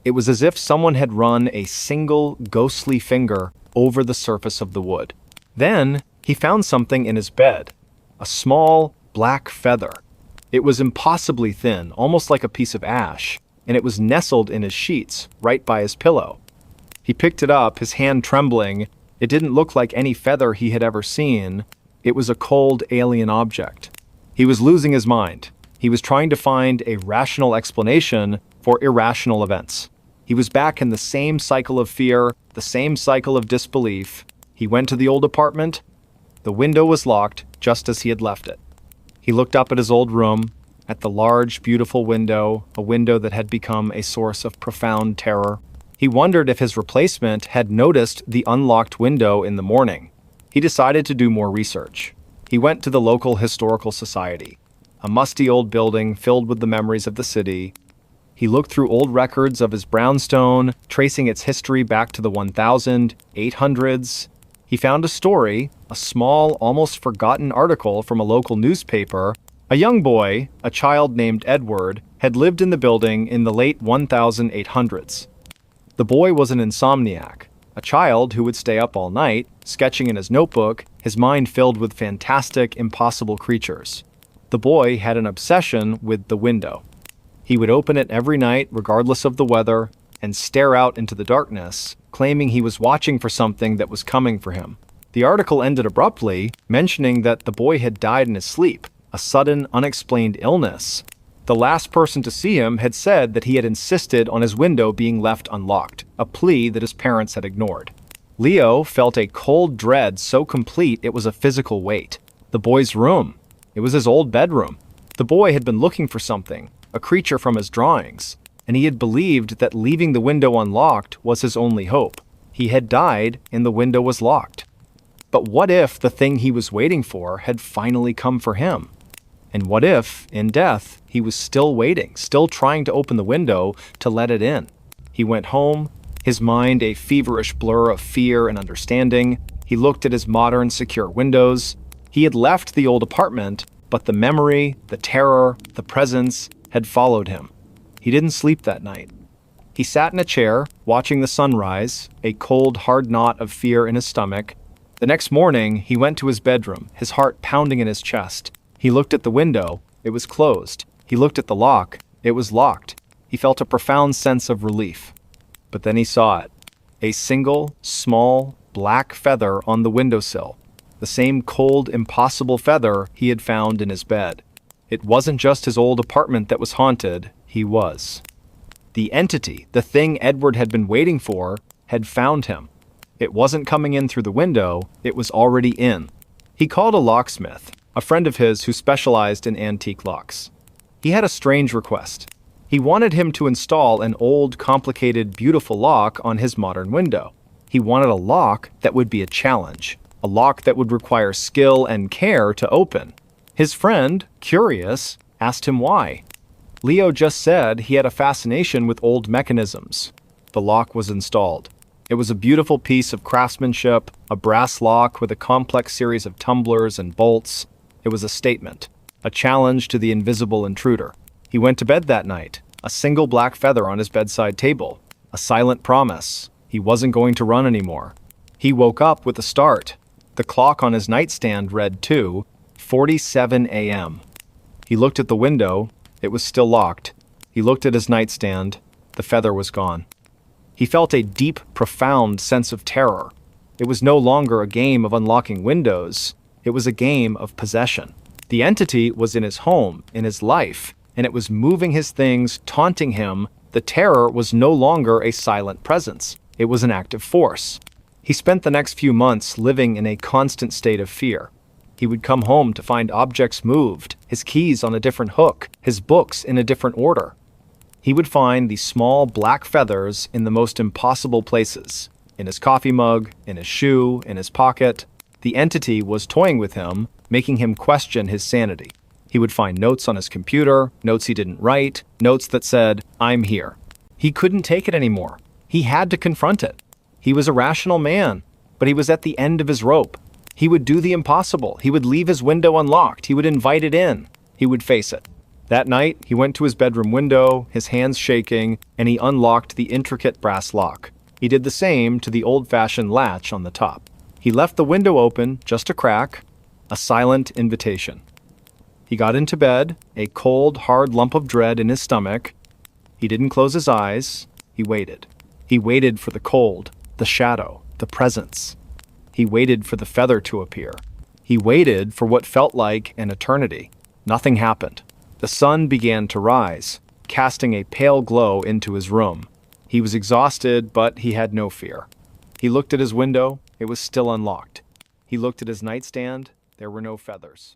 it was as if someone had run a single ghostly finger over the surface of the wood. Then, he found something in his bed, a small, black feather. It was impossibly thin, almost like a piece of ash, and it was nestled in his sheets, right by his pillow. He picked it up, his hand trembling. It didn't look like any feather he had ever seen. It was a cold, alien object. He was losing his mind. He was trying to find a rational explanation for irrational events. He was back in the same cycle of fear, the same cycle of disbelief. He went to the old apartment. The window was locked, just as he had left it. He looked up at his old room, at the large, beautiful window, a window that had become a source of profound terror. He wondered if his replacement had noticed the unlocked window in the morning. He decided to do more research. He went to the local historical society, a musty old building filled with the memories of the city. He looked through old records of his brownstone, tracing its history back to the 1800s. He found a story, a small, almost forgotten article from a local newspaper. A young boy, a child named Edward, had lived in the building in the late 1800s. The boy was an insomniac, a child who would stay up all night, sketching in his notebook, his mind filled with fantastic, impossible creatures. The boy had an obsession with the window. He would open it every night, regardless of the weather, and stare out into the darkness, claiming he was watching for something that was coming for him. The article ended abruptly, mentioning that the boy had died in his sleep, a sudden, unexplained illness. The last person to see him had said that he had insisted on his window being left unlocked, a plea that his parents had ignored. Leo felt a cold dread so complete it was a physical weight. The boy's room. It was his old bedroom. The boy had been looking for something, a creature from his drawings, and he had believed that leaving the window unlocked was his only hope. He had died, and the window was locked. But what if the thing he was waiting for had finally come for him? And what if, in death, he was still waiting, still trying to open the window to let it in? He went home, his mind a feverish blur of fear and understanding. He looked at his modern, secure windows. He had left the old apartment, but the memory, the terror, the presence had followed him. He didn't sleep that night. He sat in a chair, watching the sunrise, a cold, hard knot of fear in his stomach. The next morning, he went to his bedroom, his heart pounding in his chest. He looked at the window. It was closed. He looked at the lock. It was locked. He felt a profound sense of relief. But then he saw it. A single, small, black feather on the windowsill. The same cold, impossible feather he had found in his bed. It wasn't just his old apartment that was haunted. He was. The entity, the thing Edward had been waiting for, had found him. It wasn't coming in through the window. It was already in. He called a locksmith, a friend of his who specialized in antique locks. He had a strange request. He wanted him to install an old, complicated, beautiful lock on his modern window. He wanted a lock that would be a challenge, a lock that would require skill and care to open. His friend, curious, asked him why. Leo just said he had a fascination with old mechanisms. The lock was installed. It was a beautiful piece of craftsmanship, a brass lock with a complex series of tumblers and bolts. It was a statement, a challenge to the invisible intruder. He went to bed that night, a single black feather on his bedside table, a silent promise. He wasn't going to run anymore. He woke up with a start. The clock on his nightstand read 2:47 a.m. He looked at the window. It was still locked. He looked at his nightstand. The feather was gone. He felt a deep, profound sense of terror. It was no longer a game of unlocking windows. It was a game of possession. The entity was in his home, in his life, and it was moving his things, taunting him. The terror was no longer a silent presence. It was an active force. He spent the next few months living in a constant state of fear. He would come home to find objects moved, his keys on a different hook, his books in a different order. He would find these small black feathers in the most impossible places, in his coffee mug, in his shoe, in his pocket. The entity was toying with him, making him question his sanity. He would find notes on his computer, notes he didn't write, notes that said, "I'm here." He couldn't take it anymore. He had to confront it. He was a rational man, but he was at the end of his rope. He would do the impossible. He would leave his window unlocked. He would invite it in. He would face it. That night, he went to his bedroom window, his hands shaking, and he unlocked the intricate brass lock. He did the same to the old-fashioned latch on the top. He left the window open, just a crack, a silent invitation. He got into bed, a cold, hard lump of dread in his stomach. He didn't close his eyes. He waited. He waited for the cold, the shadow, the presence. He waited for the feather to appear. He waited for what felt like an eternity. Nothing happened. The sun began to rise, casting a pale glow into his room. He was exhausted, but he had no fear. He looked at his window. It was still unlocked. He looked at his nightstand. There were no feathers.